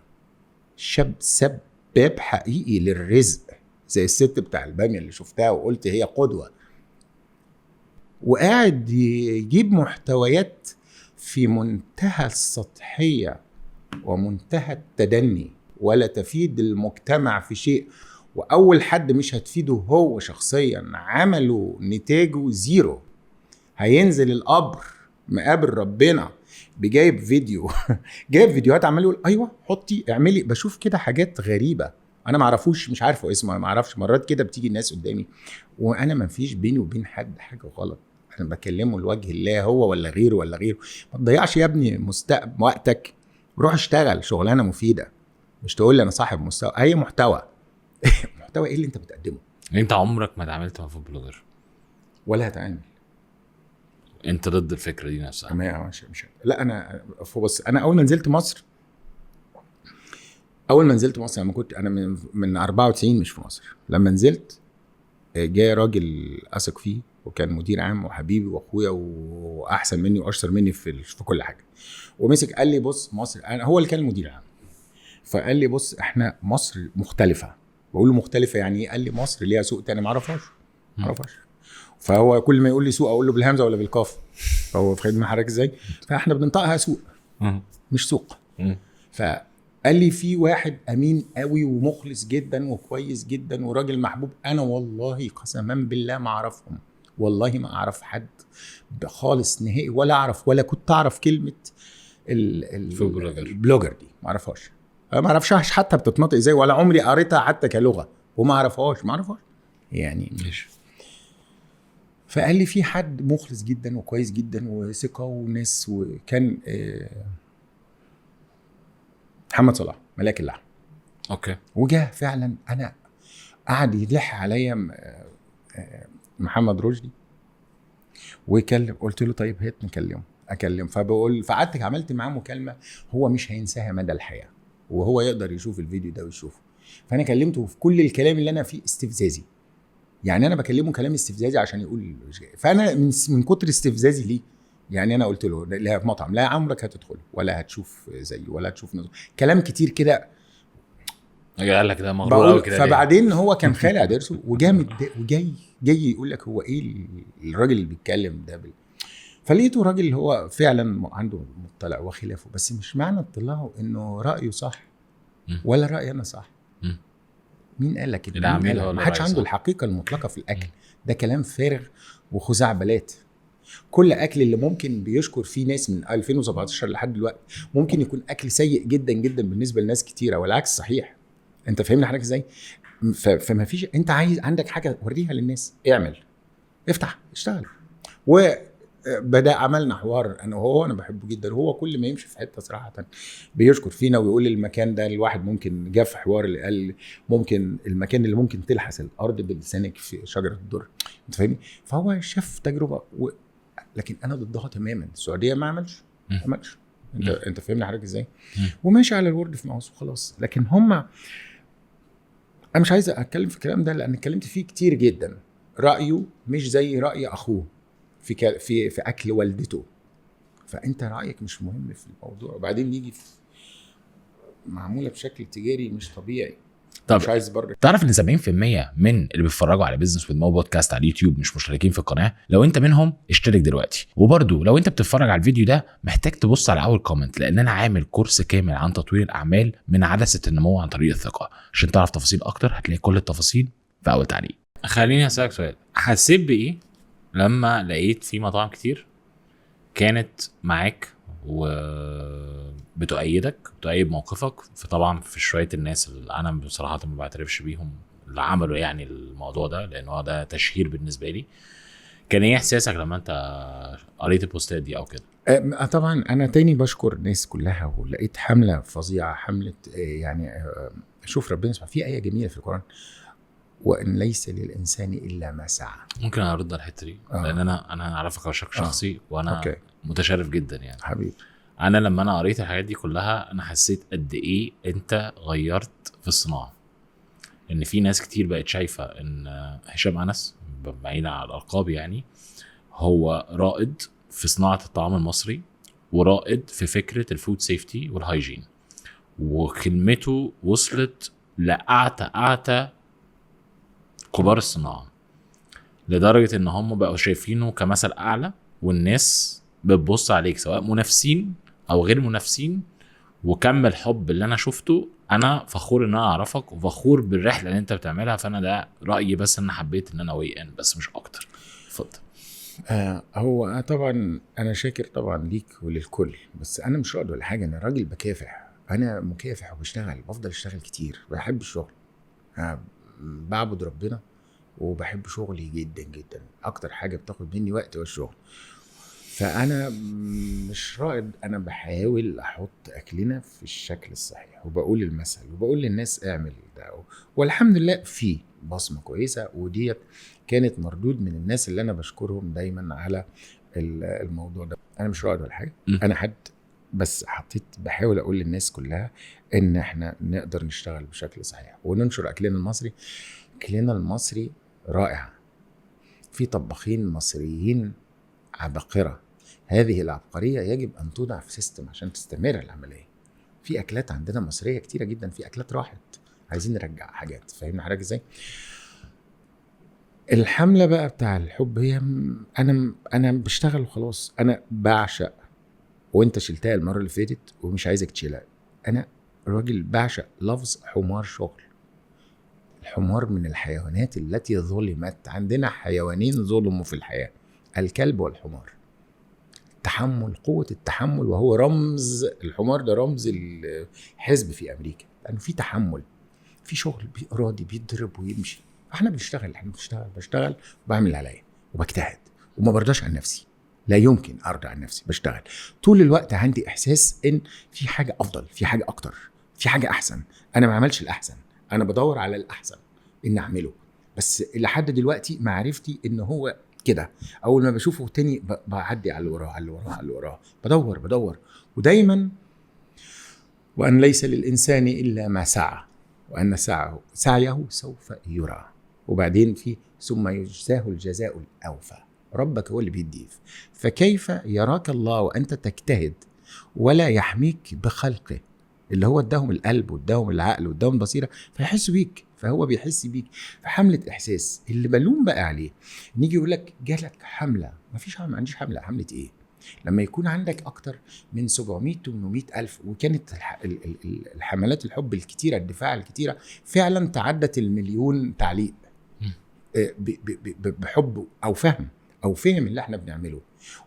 سباب حقيقي للرزق زي الست بتاع الباميه اللي شفتها وقلت هي قدوه، وقاعد يجيب محتويات في منتهى السطحيه ومنتهى التدني ولا تفيد المجتمع في شيء. واول حد مش هتفيده هو شخصيا، عمله نتاجه زيرو. هينزل القبر مقابر ربنا بجايب فيديو جايب فيديوهات عمال يقول ايوه حطي اعملي. بشوف كده حاجات غريبه انا ما اعرفوش، مش عارفه اسمه، ما اعرفش. مرات كده بتيجي الناس قدامي وانا ما فيش بيني وبين حد حاجه غلط، انا بكلمه لوجه الله هو ولا غيره ولا غيره. ما تضيعش يا ابني وقتك، روح اشتغل شغلانه مفيده. مش تقول لي انا صاحب مستوى. اي محتوى محتوى ايه اللي انت بتقدمه؟ انت عمرك ما اتعاملت مع فود بلوجر ولا هتعامل؟ انت ضد الفكره دي نفسها؟ مش لا. انا بص، انا اول ما نزلت مصر لما كنت انا من 94 مش في مصر. لما نزلت جاي راجل اثق فيه وكان مدير عام وحبيبي واخويا واحسن مني واشطر مني في كل حاجه، ومسك قال لي بص مصر، انا هو اللي كان المدير العام، فقال لي بص احنا مصر مختلفه. بقول له مختلفه يعني ايه؟ قال لي مصر ليها سوق تاني ما اعرفهاش. فهو كل ما يقول لي سوق اقول له بالهمزه ولا بالقاف، فهو في خدمه حضرتك ازاي. فاحنا بننطقها سوق مش سوق. قال لي في واحد امين قوي ومخلص جدا وكويس جدا وراجل محبوب، انا والله قسما بالله ما اعرفهم، والله ما اعرف حد خالص نهائي، ولا اعرف ولا كنت اعرف كلمه البلوجر دي، ما اعرفهاش، ما اعرفش حتى بتتنطق ازاي، ولا عمري قريتها حتى كلغه، وما اعرفهاش يعني مش. فقال لي في حد مخلص جدا وكويس جدا وثقه وناس، وكان محمد صلاح ملاك اللحم. اوكي. وجاه فعلا، انا قعد يلح عليا محمد رشدي ويكلم، قلت له طيب هات نكلمه، اكلم، فقعدت عملت معاه مكالمه هو مش هينساها مدى الحياه، وهو يقدر يشوف الفيديو ده ويشوفه. فانا كلمته في كل الكلام اللي انا فيه استفزازي، يعني انا بكلمه كلام استفزازي عشان يقول، فانا من كتر استفزازي ليه، يعني انا قلت له لا في مطعم لا عمرك هتدخل ولا هتشوف زيه ولا هتشوف نظر. كلام كتير كده قال لك ده مغرور قوي كده. فبعدين هو كان خالع ضرسه وجامد وجاي يقول لك هو ايه الراجل اللي بيتكلم ده فلقيته راجل هو فعلا عنده مطلع وخلافه، بس مش معنى اطلاعه انه رايه صح ولا رايي انا صح. مين قال لك كده؟ ما حدش عنده الحقيقه المطلقه في الاكل، ده كلام فارغ وخزعبلات. كل اكل اللي ممكن بيشكر فيه ناس من 2017 لحد دلوقتي ممكن يكون اكل سيء جدا جدا بالنسبه لناس كتيره، والعكس صحيح. انت فاهمني حضرتك ازاي؟ فما فيش، انت عايز عندك حاجه وريها للناس، اعمل، افتح، اشتغل. وبدا عملنا حوار انا وهو، انا بحبه جدا، وهو كل ما يمشي في حته صراحه بيشكر فينا ويقول المكان ده الواحد ممكن جاء في حوار اللي قال ممكن المكان اللي ممكن تلحس الارض بلسانك في شجره الدر، انت فاهمني؟ فهو شاف تجربه لكن انا ضدها تماما. السعوديه ما عملش انت فاهمني حضرتك ازاي؟ وماشي على الورد في ماوس وخلاص. لكن هم، انا مش عايز اتكلم في الكلام ده لان اتكلمت فيه كتير جدا، رايه مش زي راي اخوه في اكل والدته، فانت رايك مش مهم في الموضوع، وبعدين يجي معموله بشكل تجاري مش طبيعي. طب مش عايز برضه تعرف ان 70% من اللي بيتفرجوا على بيزنس وذ مو بودكاست على اليوتيوب مش مشتركين في القناه؟ لو انت منهم اشترك دلوقتي. وبرضه لو انت بتتفرج على الفيديو ده محتاج تبص على اول كومنت، لان انا عامل كورس كامل عن تطوير الاعمال من عدسه النمو عن طريق الثقه. عشان تعرف تفاصيل اكتر هتلاقي كل التفاصيل في اول تعليق. خليني اسالك سؤال، حسيت بايه لما لقيت في مطاعم كتير كانت معاك وبتؤيدك بتؤيد موقفك؟ فطبعا في شويه الناس اللي انا بصراحه ما بعترفش بيهم اللي عملوا يعني الموضوع ده، لان هو ده تشهير بالنسبه لي. كان ايه احساسك لما انت قريت البوستات دي او كده؟ طبعا انا تاني بشكر الناس كلها، ولقيت حمله فظيعه، حمله يعني شوف ربنا سبحانه في ايه جميله في القران، وان ليس للانسان الا ما سعى. ممكن ارد على الحته دي لان انا اعرفك بشكل شخصي وانا متشرف جدا يعني حبيبي. انا لما انا قريت الحاجات دي كلها انا حسيت قد ايه انت غيرت في الصناعه. ان في ناس كتير بقت شايفه ان هشام انس بعيدا عن الالقاب يعني هو رائد في صناعه الطعام المصري ورائد في فكره الفود سيفتي والهايجين، وكلمته وصلت لاعتى كبار الصناعه لدرجه ان هم بقوا شايفينه كمثل اعلى، والناس بتبص عليك سواء منافسين او غير منافسين. وكم الحب اللي انا شفته، انا فخور ان انا اعرفك وفخور بالرحله اللي انت بتعملها. فانا ده رايي، بس انا حبيت ان انا وي ان بس مش اكتر. اتفضل. هو طبعا انا شاكر طبعا ليك وللكل، بس انا مش راضي ولا حاجه، انا راجل بكافح، انا مكافح وبشتغل، بفضل اشتغل كتير، بحب الشغل، بعبد ربنا وبحب شغلي جدا جدا، اكتر حاجه بتاخد مني وقت هو الشغل. فانا مش رائد، انا بحاول احط اكلنا في الشكل الصحيح، وبقول المثل وبقول للناس اعمل ده، والحمد لله في بصمه كويسه، وديت كانت مردود من الناس اللي انا بشكرهم دايما على الموضوع ده. انا مش رائد ولا حاجه، انا حد بس بحاول اقول للناس كلها ان احنا نقدر نشتغل بشكل صحيح وننشر اكلنا المصري. اكلنا المصري رائع، في طباخين مصريين عبقرة، هذه العبقرية يجب أن توضع في سيستم عشان تستمر العملية. في أكلات عندنا مصرية كتيرة جدا، في أكلات راحت، عايزين نرجع حاجات. فاهمنا حضرتك إزاي؟ الحملة بقى بتاع الحب هي أنا بشتغل وخلاص، أنا بعشق، وأنت شلتها المرة اللي فاتت ومش عايزك تشيلها. أنا الراجل بعشق لفظ حمار شغل. الحمار من الحيوانات التي ظلمت. عندنا حيوانين ظلموا في الحياة، الكلب والحمار. التحمل، قوة التحمل، وهو رمز الحمار ده رمز الحزب في أمريكا، لأنه في تحمل، في شغل بإرادي، بيضرب ويمشي. احنا بنشتغل، بشتغل وبعمل اللي عليا وبجتهد وما برضاش عن نفسي، لا يمكن أرضى عن نفسي. بشتغل طول الوقت، عندي إحساس إن في حاجة أفضل، في حاجة أكتر، في حاجة أحسن. أنا ما عملش الأحسن، أنا بدور على الأحسن إن أعمله. بس لحد دلوقتي معرفتي إن هو كده. أول ما بشوفه تاني بعدي على اللي وراه، على اللي وراه، على اللي وراه، بدور. ودايما وأن ليس للإنسان إلا ما سعى، وأن سعيه سوف يرى. وبعدين في ثم يجزاه الجزاء الأوفى. ربك هو اللي بيديه. فكيف يراك الله وأنت تجتهد ولا يحميك بخلقه اللي هو اداهم القلب واداهم العقل واداهم البصيرة، فيحس بيك، فهو بيحس بيك. فحملة إحساس اللي بلوم بقى عليه، نيجي يقول لك جالك حملة. ما فيش حملة، ما عنديش حملة. حملة إيه؟ لما يكون عندك أكتر من 700-800 ألف، وكانت الحملات الحب الكتيرة، الدفاع الكتيرة فعلا تعدت 1,000,000 تعليق بحب أو فهم اللي احنا بنعمله.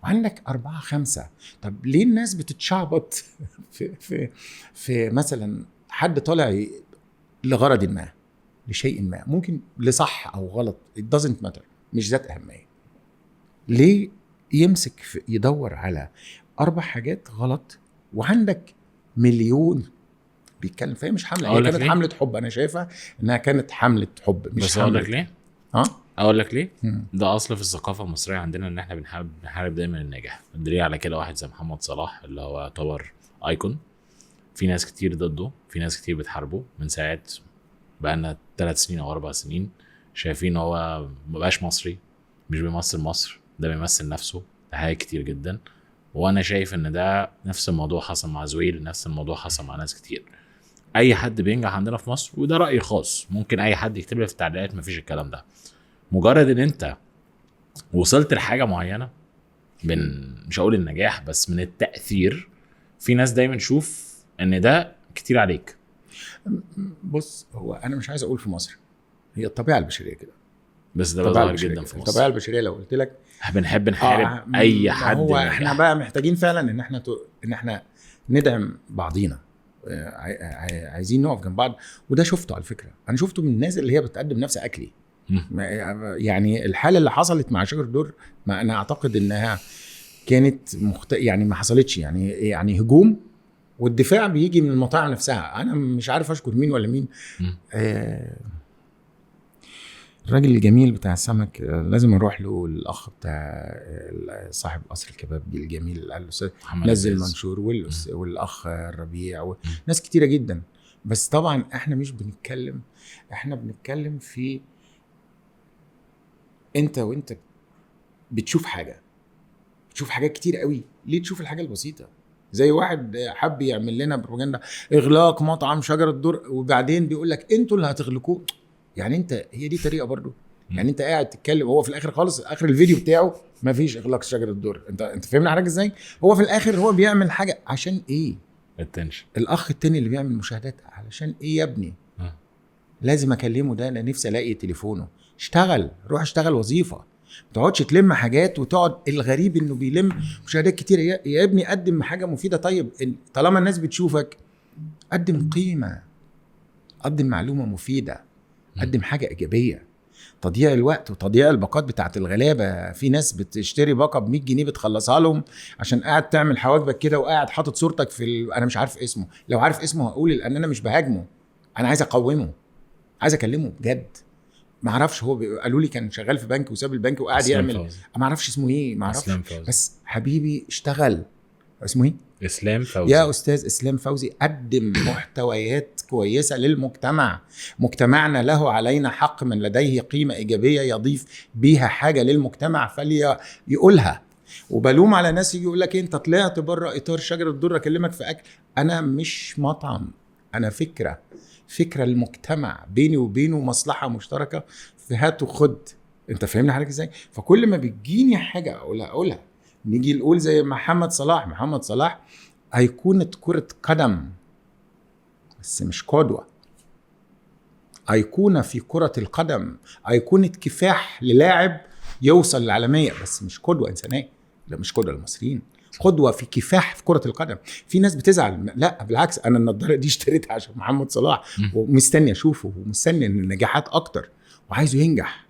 وعندك 4-5. طب ليه الناس بتتشعبط في مثلا حد طالع لغرض ما، لشيء ما، ممكن لصح أو غلط، it doesn't matter، مش ذات أهمية. ليه يمسك يدور على 4 حاجات غلط وعندك 1,000,000 بيتكلم؟ فهي مش حملة، هي كانت حملة حب. أنا شايفها إنها كانت حملة حب، مش بس حملة. أقول لك ليه؟ اقول لك ليه. ده اصل في الثقافه المصريه عندنا ان احنا بنحارب دايما النجاح. الدليل على كده واحد زي محمد صلاح اللي هو يعتبر ايكون، في ناس كتير ضده، في ناس كتير بتحاربه من ساعه بقالنا 3 سنين او 4 سنين. شايفين هو مبقاش مصري، مش بيمثل مصر، ده بيمثل نفسه. ده حاجات كتير جدا. وانا شايف ان ده نفس الموضوع حصل مع زويل، نفس الموضوع حصل مع ناس كتير. اي حد بينجح عندنا في مصر، وده رايي خاص، ممكن اي حد يكتب لي في التعليقات مفيش الكلام ده، مجرد ان انت وصلت لحاجه معينه من، مش هقول النجاح، بس من التاثير، في ناس دايما تشوف ان ده كتير عليك. بص، هو انا مش عايز اقول في مصر، هي الطبيعه البشريه كده، بس ده ظاهر جدا في مصر. الطبيعه البشريه لو قلت لك بنحب نحارب اي حد هو ناجح. احنا بقى محتاجين فعلا ان احنا ندعم بعضينا. عايزين نقف جنب بعض. وده شفته على فكره، انا شفته من الناس اللي هي بتقدم نفسها اكلي. يعني الحاله اللي حصلت مع شجر الدر، ما انا اعتقد انها كانت يعني ما حصلتش، يعني هجوم، والدفاع بيجي من المطاعم نفسها. انا مش عارف اشكر مين ولا مين. الراجل الجميل بتاع السمك لازم اروح له، الاخ بتاع صاحب قصر الكباب الجميل، الاستاذ نزل منشور، والاخ الربيع، ناس كتيره جدا. بس طبعا احنا مش بنتكلم، احنا بنتكلم في وانت بتشوف حاجات كتير قوي. ليه تشوف الحاجه البسيطه؟ زي واحد حب يعمل لنا بروباجندا اغلاق مطعم شجر الدر، وبعدين بيقول لك انتوا اللي هتغلقوه. يعني انت، هي دي طريقه برضو؟ يعني انت قاعد تتكلم، هو في الاخر خالص اخر الفيديو بتاعه ما فيش اغلاق شجر الدر. انت فاهمني حضرتك ازاي؟ هو في الاخر هو بيعمل حاجه عشان ايه؟ التنشن. الاخ التاني اللي بيعمل مشاهدات علشان ايه يا ابني؟ لازم اكلمه، ده انا نفسي الاقي تليفونه. اشتغل، روح اشتغل وظيفه، ما تقعدش تلم حاجات وتقعد. الغريب انه بيلم مشاهدات كتير. يا ابني قدم حاجه مفيده. طيب طالما الناس بتشوفك، قدم قيمه، قدم معلومه مفيده، قدم حاجه ايجابيه. تضييع الوقت وتضييع الباقات بتاعت الغلابه، في ناس بتشتري باقه ب 100 جنيه بتخلصها لهم عشان قاعد تعمل حواجبك كده، وقاعد حاطط صورتك في انا مش عارف اسمه. لو عارف اسمه هقول، لان انا مش بهاجمه، انا عايز اقومه، عايز اكلمه بجد. ما اعرفش، هو قالوا لي كان شغال في بنك وساب البنك وقاعد يعمل، ما اعرفش اسمه ايه، ما اعرفش. بس حبيبي اشتغل. اسمه ايه؟ اسلام فوزي. يا استاذ اسلام فوزي، قدم محتويات كويسه للمجتمع. مجتمعنا له علينا حق، من لديه قيمه ايجابيه يضيف بيها حاجه للمجتمع فليقولها. وبلوم على ناس يجي يقول لك انت طلعت بره اطار شجر الدر، اكلمك في اكل. انا مش مطعم، انا فكره المجتمع، بيني وبينه مصلحه مشتركه في هات وخد. انت فاهمني حضرتك ازاي؟ فكل ما بتجيني حاجه اقولها. نيجي نقول زي محمد صلاح هيكونة كرة قدم بس مش قدوه. ايقونه في كره القدم، ايقونه كفاح للاعب يوصل للعالميه، بس مش قدوه انسانيه. لا مش قدوه للمصريين، قدوه في كفاح في كره القدم. في ناس بتزعل، لا بالعكس، انا النضاره دي اشتريتها عشان محمد صلاح ومستني اشوفه ومستني النجاحات اكتر وعايزه ينجح.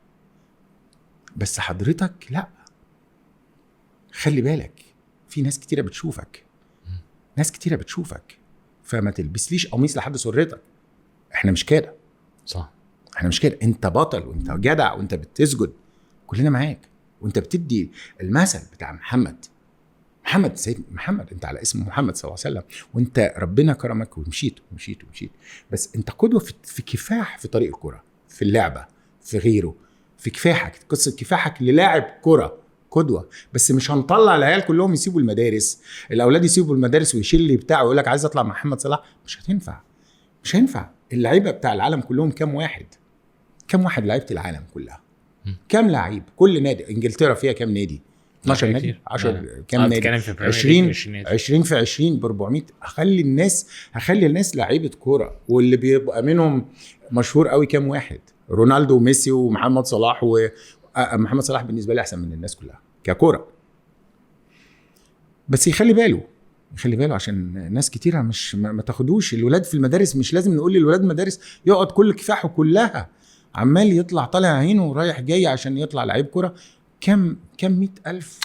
بس حضرتك لا، خلي بالك في ناس كتيره بتشوفك، ناس كتيره بتشوفك، فما تلبسليش قميص لحد سرتك. احنا مش كده، صح، احنا مش كده. انت بطل وانت جدع وانت بتسجد، كلنا معاك، وانت بتدي المثل بتاع محمد سيد محمد، انت على اسم محمد صلى الله عليه وسلم، وانت ربنا كرمك ومشيت. بس انت قدوه في كفاح في طريق الكره، في اللعبه، في غيره، في كفاحك، قصه كفاحك للاعب كره قدوه. بس مش هنطلع العيال كلهم يسيبوا المدارس، الاولاد يسيبوا المدارس ويشيل لي بتاعه ويقول لك عايز اطلع مع محمد صلاح. مش هتنفع، مش هينفع. اللعيبه بتاع العالم كلهم كام واحد لعيبه العالم كلها؟ كام لعيب؟ كل نادي انجلترا فيها كام نادي؟ 12 نادي، 10 كام نادي؟ 20 في 20 ب 400. هخلي الناس لعيبه كوره، واللي بيبقى منهم مشهور قوي كام واحد؟ رونالدو وميسي ومحمد صلاح. ومحمد صلاح بالنسبه لي احسن من الناس كلها ككوره، بس يخلي باله عشان ناس كتيره مش ما تاخدوش الولاد في المدارس. مش لازم نقول للولاد مدارس يقعد كل كفاحه كلها عمال يطلع طالع عينه ورايح جاي عشان يطلع لعيب كوره. كم 100,000.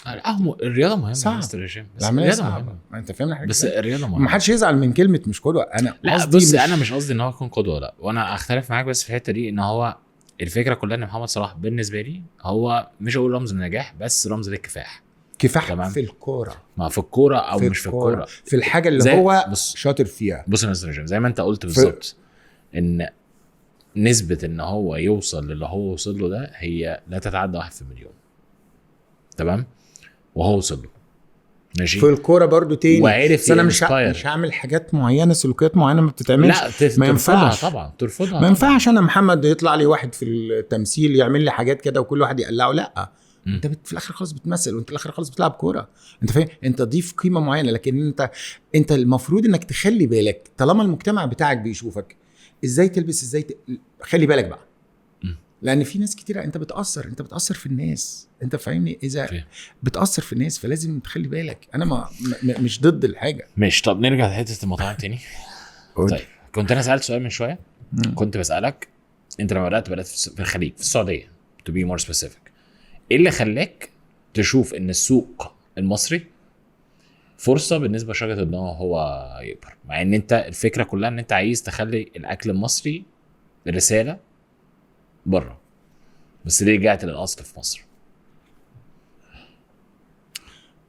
الرياضه مهمه صعب. بس الرياضه مهمه، انت فاهمني حاجه؟ بس الرياضه مهمه، ما حدش يزعل من كلمه مش قدوه. انا لا بص، انا مش قصدي ان هو يكون قدوه، لا، وانا اختلف معاك بس في الحته دي، ان هو الفكره كلها ان محمد صلاح بالنسبه لي هو مش هقول رمز النجاح، بس رمز للكفاح. كفاح في الكوره، ما في الكوره او مش في الكوره، في الحاجه اللي هو شاطر فيها. بص يا مستر، زي ما انت قلت بالظبط، ان نسبه ان هو يوصل للي هو وصل له ده هي لا تتعدى 1 في المليون. تمام، وهو وصل له ماشي. في الكوره برضو تاني، وعرف انا مش هعمل حاجات معينه، سلوكيات معينه ما بتتعملش. لا ما ينفعش طبعا، ترفضها. ما ينفعش انا محمد يطلع لي واحد في التمثيل يعمل لي حاجات كده وكل واحد يقلعه، لا. انت في الاخر خالص بتمثل، وانت في الاخر خالص بتلعب كوره، انت فاهم؟ انت ضيف قيمه معينه، لكن انت المفروض انك تخلي بالك طالما المجتمع بتاعك بيشوفك ازاي تلبس، ازاي خلي بالك بقى، لان في ناس كتيره انت بتاثر في الناس، انت فاهمني؟ اذا بتاثر في الناس فلازم تخلي بالك. انا مش ضد الحاجه. مش طب نرجع لحته المطاعم تاني. طيب كنت انا سالت سؤال من شويه، كنت بسالك انت لما بدات في الخليج، في السعوديه to be more specific، ايه اللي خلاك تشوف ان السوق المصري فرصه بالنسبه لشركه ان هو يكبر، مع ان انت الفكره كلها ان انت عايز تخلي الاكل المصري رساله بره، بس ليه رجعت للاصل في مصر؟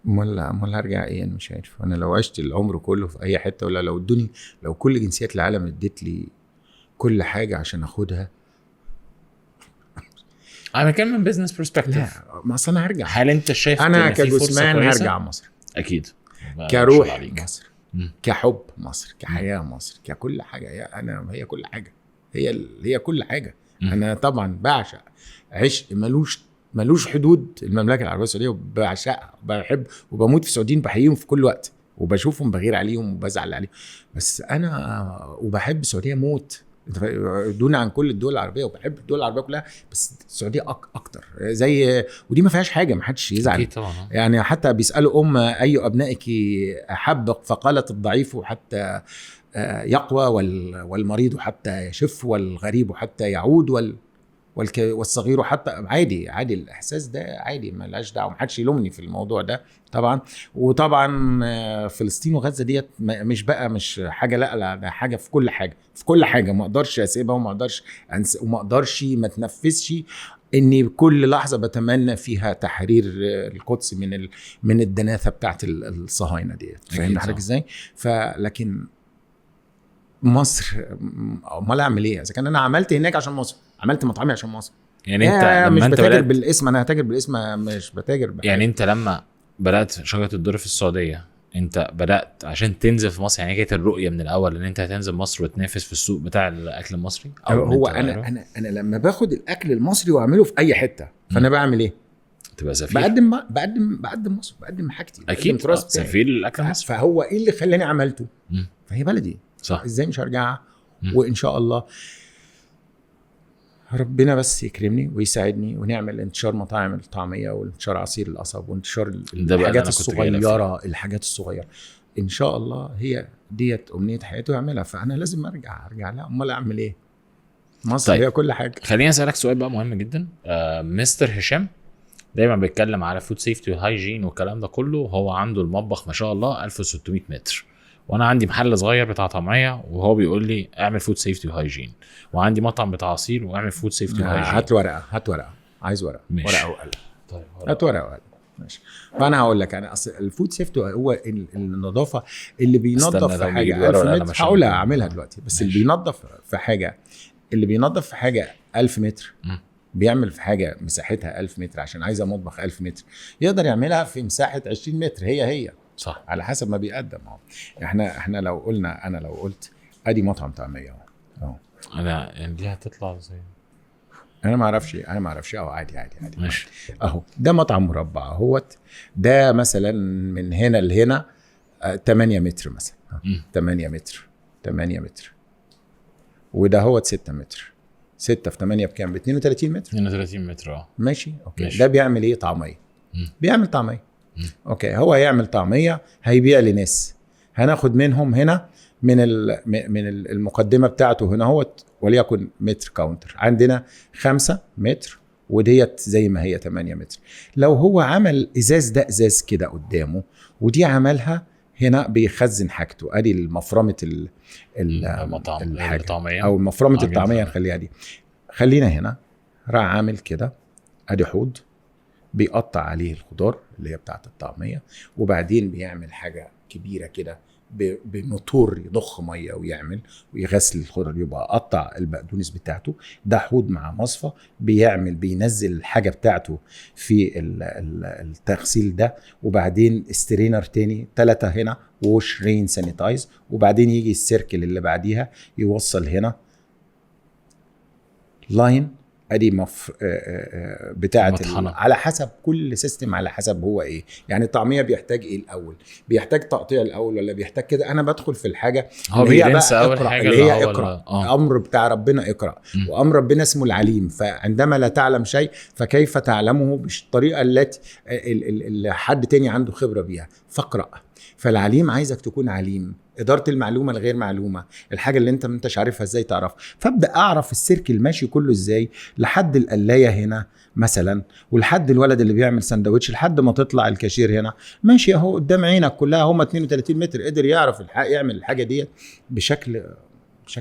امال هرجع ايه؟ انا مش عارف. انا لو عشت العمر كله في اي حته، ولا لو كل جنسيات العالم ادت لي كل حاجه عشان اخدها، انا كان من بزنس برسبكتيف. لا، ما اصل انا هرجع. هل انت شايف انا كجسمان هرجع مصر؟ اكيد. كروح مصر، كحب مصر، كحياه مصر، ككل حاجه. هي كل حاجه، هي كل حاجه. انا طبعا بعشق عشق ملوش حدود المملكه العربيه السعوديه، وبعشقها وبحب وبموت في السعوديين، بحييهم في كل وقت وبشوفهم بغير عليهم وبزعل عليهم، بس انا وبحب السعوديه موت دون عن كل الدول العربيه، وبحب الدول العربيه كلها، بس السعوديه اكتر. زي ودي ما فيهاش حاجه، ما حدش يزعل يعني. حتى بيسالوا اي ابنائك احب، فقالت الضعيف حتى يقوى، والمريض حتى يشف، والغريب حتى يعود، والصغير حتى. عادي الاحساس ده عادي، ما لهاش دعوه، محدش يلومني في الموضوع ده طبعا. وطبعا فلسطين وغزه ديت مش حاجه، لا ده حاجه في كل حاجه ما اقدرش اسيبها، وما اقدرش ما تنفذش اني كل لحظه بتمنى فيها تحرير القدس من الدناثه بتاعت الصهاينه ديت. فاهم حضرتك ازاي؟ فلكن مصر امال اعمل ايه اذا كان انا عملت هناك عشان مصر، عملت مطعمي عشان مصر؟ يعني انت مش بتاجر بالاسم، انا هتاجر بالاسم، مش بتاجر بحاجة. يعني انت لما بدات شجره الدر في السعوديه، انت بدات عشان تنزل في مصر؟ يعني كانت الرؤيه من الاول ان انت هتنزل مصر وتنافس في السوق بتاع الاكل المصري؟ هو انا لما باخد الاكل المصري واعمله في اي حته، فانا بعمل ايه؟ تبقى سفير. بقدم مصر، بقدم حاجتي، اكيد سفير الاكل المصري. فهو ايه اللي خلاني عملته؟ فهي بلدي، صح. ازاي مش هرجع وان شاء الله ربنا بس يكرمني ويساعدني ونعمل انتشار مطاعم الطعميه وانتشار عصير القصب وانتشار الحاجات الحاجات الصغيره ان شاء الله. هي ديت امنيه حياتي واعملها، فانا لازم ارجع لها. امال اعمل ايه؟ مصر طيب. هي كل حاجه. خليني اسالك سؤال بقى مهم جدا. مستر هشام دايما بيتكلم على فود سيفتي وهايجين والكلام ده كله. هو عنده المطبخ ما شاء الله 1600 متر، وانا عندي محل صغير بتاع طعميه وهو بيقول لي اعمل فود سيفتي وهايجين، وعندي مطعم بتاع عصير واعمل فود سيفتي وهايجين. هات ورقه عايز ورقه ماشي. ورقه وقلم. طيب هات ورقه وقلم ماشي. فانا هقول لك انا اصل الفود سيفتي هو النظافه اللي بينظف في حاجه 1000 متر. هقولها اعملها دلوقتي بس ماشي. اللي بينظف في حاجه 1000 متر بيعمل في حاجه مساحتها 1000 متر عشان عايزه مطبخ 1000 متر يقدر يعملها في مساحه 20 متر. هي صح على حسب ما بيقدم. احنا لو قلنا انا لو قلت ادي مطعم طعميه اهو انا دي هتطلع ازاي؟ انا ما اعرفش عادي ماشي. اهو ده مطعم مربع اهوت. ده مثلا من هنا لهنا 8 متر مثلا 8 متر وده هو 6 متر. 6 في 8 بكام؟ ب 32 متر. 32 متر ماشي اوكي ماشي. ده بيعمل ايه؟ طعميه. بيعمل طعميه. اوكي هو يعمل طعميه هيبيع لناس. هناخد منهم هنا من المقدمه بتاعته هنا هوت وليكن متر كاونتر عندنا 5 متر وديت زي ما هي 8 متر. لو هو عمل ازاز ده ازاز كده قدامه ودي عملها هنا بيخزن حاجته. ادي المفرمه الطعميه او مفرمه الطعميه نخليها دي. خلينا هنا راح عامل كده ادي حوض بيقطع عليه الخضار اللي هي بتاعت الطعميه وبعدين بيعمل حاجه كبيره كده بموتور يضخ ميه ويعمل ويغسل الخضار يبقى قطع البقدونس بتاعته. ده حوض مع مصفى بينزل الحاجه بتاعته في التغسيل ده وبعدين استرينر تاني 3 هنا ووش رين سانيتايز وبعدين يجي السيركل اللي بعديها يوصل هنا لاين ادي بتاعه على حسب كل سيستم على حسب هو ايه. يعني الطعميه بيحتاج ايه الاول؟ بيحتاج تقطيع الاول ولا بيحتاج كده؟ انا بدخل في الحاجه اللي هي بقى اقرا اللي هي اقرا امر بتاع ربنا اقرا وامر ربنا اسمه العليم. فعندما لا تعلم شيء فكيف تعلمه بالطريقه التي حد تاني عنده خبره بيها فاقرا. فالعليم عايزك تكون عليم. إدارة المعلومة الغير معلومة الحاجة اللي انت منتش عارفها ازاي تعرف. فابدأ اعرف السيركل ماشي كله ازاي لحد القلاية هنا مثلا ولحد الولد اللي بيعمل سندوتش لحد ما تطلع الكاشير هنا ماشي اهو قدام عينك كلها. هم 32 متر قدر يعرف يعمل الحاجة دي بشكل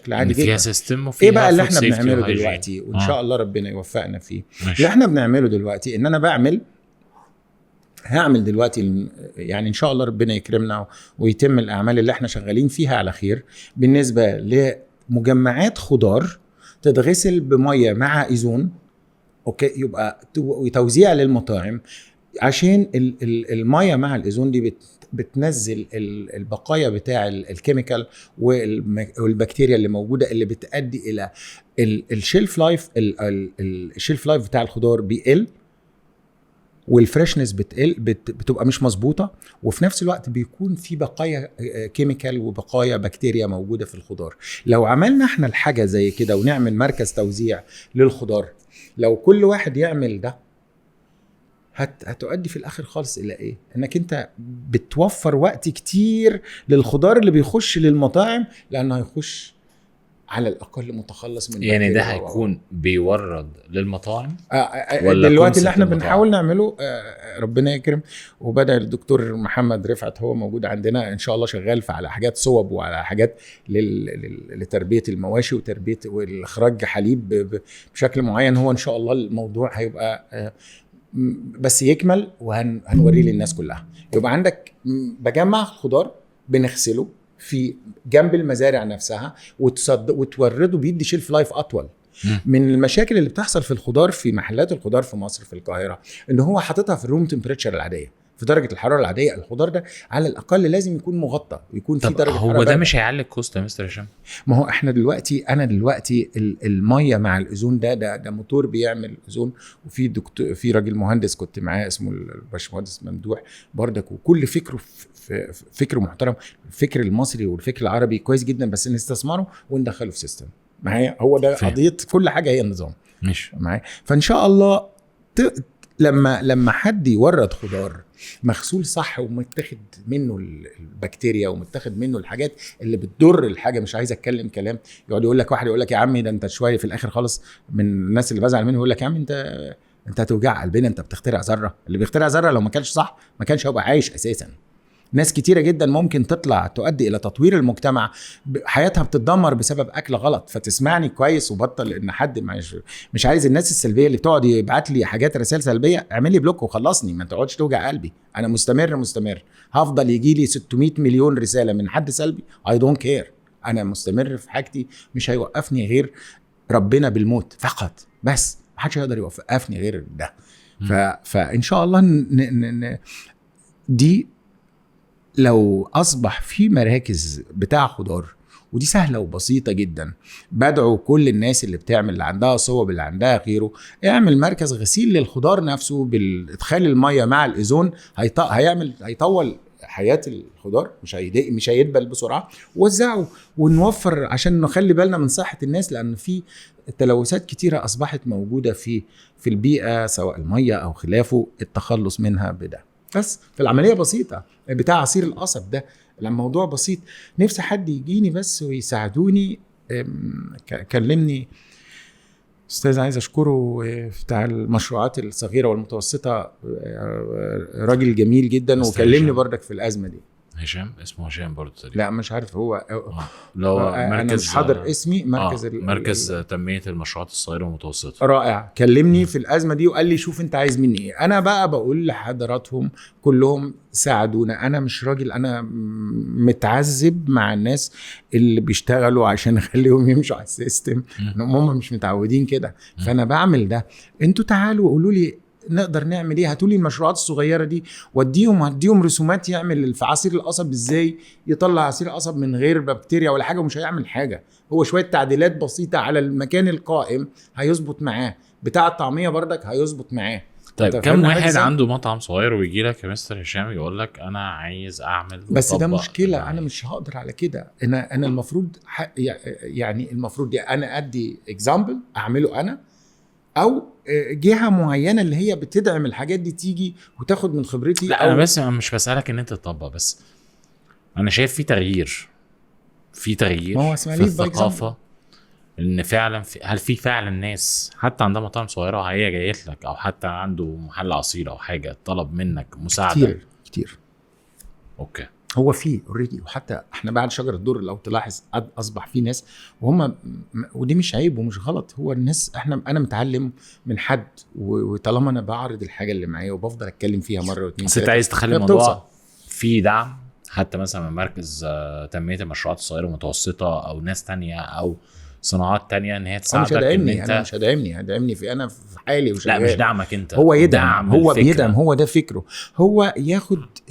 عادي جدا. فيها سيستم وفيها ايه بقى اللي احنا بنعمله دلوقتي وان شاء الله ربنا يوفقنا فيه. اللي احنا بنعمله دلوقتي ان انا هعمل دلوقتي يعني ان شاء الله ربنا يكرمنا ويتم الاعمال اللي احنا شغالين فيها على خير بالنسبه لمجمعات خضار تتغسل بميه مع ايزون اوكي يبقى توزيع للمطاعم عشان الميه مع الايزون دي بتنزل البقايا بتاع الكيميكال والبكتيريا اللي موجوده اللي بتؤدي الى الشيلف لايف. الشيلف لايف بتاع الخضار بيقل والفريشنس بتبقى مش مظبوطه وفي نفس الوقت بيكون في بقايا كيميكال وبقايا بكتيريا موجوده في الخضار. لو عملنا احنا الحاجه زي كده ونعمل مركز توزيع للخضار لو كل واحد يعمل ده هتؤدي في الاخر خالص الى ايه؟ انك انت بتوفر وقت كتير للخضار اللي بيخش للمطاعم لانه هيخش على الاقل متخلص من يعني ده هيكون بيورد للمطاعم دلوقتي اللي احنا بنحاول نعمله ربنا يكرم. وبدأ الدكتور محمد رفعت هو موجود عندنا ان شاء الله شغال على حاجات صوب وعلى حاجات لتربيه المواشي وتربيه والاخراج حليب بشكل معين. هو ان شاء الله الموضوع هيبقى بس يكمل وهنوريه للناس كلها. يبقى عندك بجمع الخضار بنغسله في جنب المزارع نفسها وتورده بيدي شيلف لايف اطول. من المشاكل اللي بتحصل في الخضار في محلات الخضار في مصر في القاهره ان هو حاططها في الروم تمبريتشر العاديه في درجه الحراره العاديه. الخضار ده على الاقل لازم يكون مغطى ويكون في طب درجه هو حراره ده باردة. مش هيعلي الكوست يا مستر هشام؟ ما هو احنا دلوقتي الميه مع الاوزون ده موتور بيعمل اوزون. وفي دكتور، في راجل مهندس كنت معاه اسمه الباشمهندس ممدوح بردك، وكل فكره في فكر محترم. الفكر المصري والفكر العربي كويس جدا، بس نستثمره وندخله في سيستم معايا. هو ده قضيه كل حاجه، هي النظام ماشي معايا. فان شاء الله لما حد يورد خضار مغسول صح ومتاخد منه البكتيريا ومتاخد منه الحاجات اللي بتضر الحاجه، مش عايز اتكلم كلام يقعد يقول لك واحد يقول لك يا عمي ده انت شويه في الاخر خالص من الناس اللي بزعل منه يقول لك يا عمي انت هتوجع قلبنا، انت بتخترع ذره. اللي بيخترع ذره لو ما كانش صح ما كانش هيبقى عايش اساسا. ناس كتيرة جدا ممكن تطلع تؤدي إلى تطوير المجتمع، حياتها بتتدمر بسبب أكل غلط. فتسمعني كويس وبطل إن حد مش عايز الناس السلبية اللي بتقعد يبعت لي حاجات رسائل سلبية. اعمل لي بلوك وخلصني، ما تقعدش توجع قلبي. أنا مستمر هفضل يجي لي 600 مليون رسالة من حد سلبي I don't care. أنا مستمر في حاجتي، مش هيوقفني غير ربنا بالموت فقط، بس محدش يقدر يوقفني غير ده. فإن شاء الله دي لو أصبح في مراكز بتاع خضار، ودي سهلة وبسيطة جدا. بدعو كل الناس اللي بتعمل، اللي عندها صوب، اللي عندها غيره، اعمل مركز غسيل للخضار نفسه بالإدخال المية مع الإيزون. هيطول حياة الخضار، مش هيدبل بسرعة. وزعه ونوفر عشان نخلي بالنا من صحة الناس، لأن في تلوثات كتيرة أصبحت موجودة في البيئة، سواء المية أو خلافه. التخلص منها بده بس. في العملية بسيطة بتاع عصير القصب ده، الموضوع بسيط. نفسي حد يجيني بس ويساعدوني. كلمني أستاذ عايز أشكره بتاع المشروعات الصغيرة والمتوسطة، راجل جميل جدا، وكلمني بردك في الأزمة دي. هشام، اسمه هشام برضه تقريبا. لا مش عارف هو لو أنا مش حاضر اسمي. مركز تنمية المشروعات الصغيرة والمتوسطة. رائع. كلمني في الأزمة دي وقال لي شوف انت عايز مني ايه. انا بقى بقول لحضراتهم كلهم ساعدونا. انا مش راجل، انا متعذب مع الناس اللي بيشتغلوا عشان اخليهم يمشوا على السيستم، هم مش متعودين كده. فانا بعمل ده. انتوا تعالوا قولوا لي نقدر نعمل ايه، هاتوا لي المشروعات الصغيره دي واديهم رسومات يعمل في عصير القصب ازاي يطلع عصير قصب من غير بكتيريا ولا حاجه، ومش هيعمل حاجه. هو شويه تعديلات بسيطه على المكان القائم هيظبط معاه. بتاع الطعميه بردك هيظبط معاه. طيب كم واحد عنده مطعم صغير ويجي لك يا مستر هشام يقول لك انا عايز اعمل، بس ده مشكله. انا مش هقدر على كده. انا المفروض يعني المفروض انا ادي اكزامبل اعمله انا، او جهه معينه اللي هي بتدعم الحاجات دي تيجي وتاخد من خبرتي. لا انا بس مش بسالك ان انت تطبق، بس انا شايف في تغيير في الثقافه. ان فعلا هل في فعلا ناس حتى عندها مطاعم صغيره وهي جايت لك، او حتى عنده محل عصير او حاجه طلب منك مساعده كتير. اوكي. هو في اوريدي، وحتى احنا بعد شجر الدر لو تلاحظ اصبح في ناس، وهم ودي مش عيب ومش غلط. هو الناس انا متعلم من حد، وطالما انا بعرض الحاجه اللي معايا وبفضل اتكلم فيها مره واثنين بس انت عايز تخلي الموضوع في دعم، حتى مثلا من مركز تنميه المشروعات الصغيره والمتوسطه، او ناس تانية او صناعات تانية ان هي تساعدك. انا مش هدعمني في انا في حالي وشغال. لا مش دعمك انت، هو يدعم، هو بيدعم، هو ده فكره. هو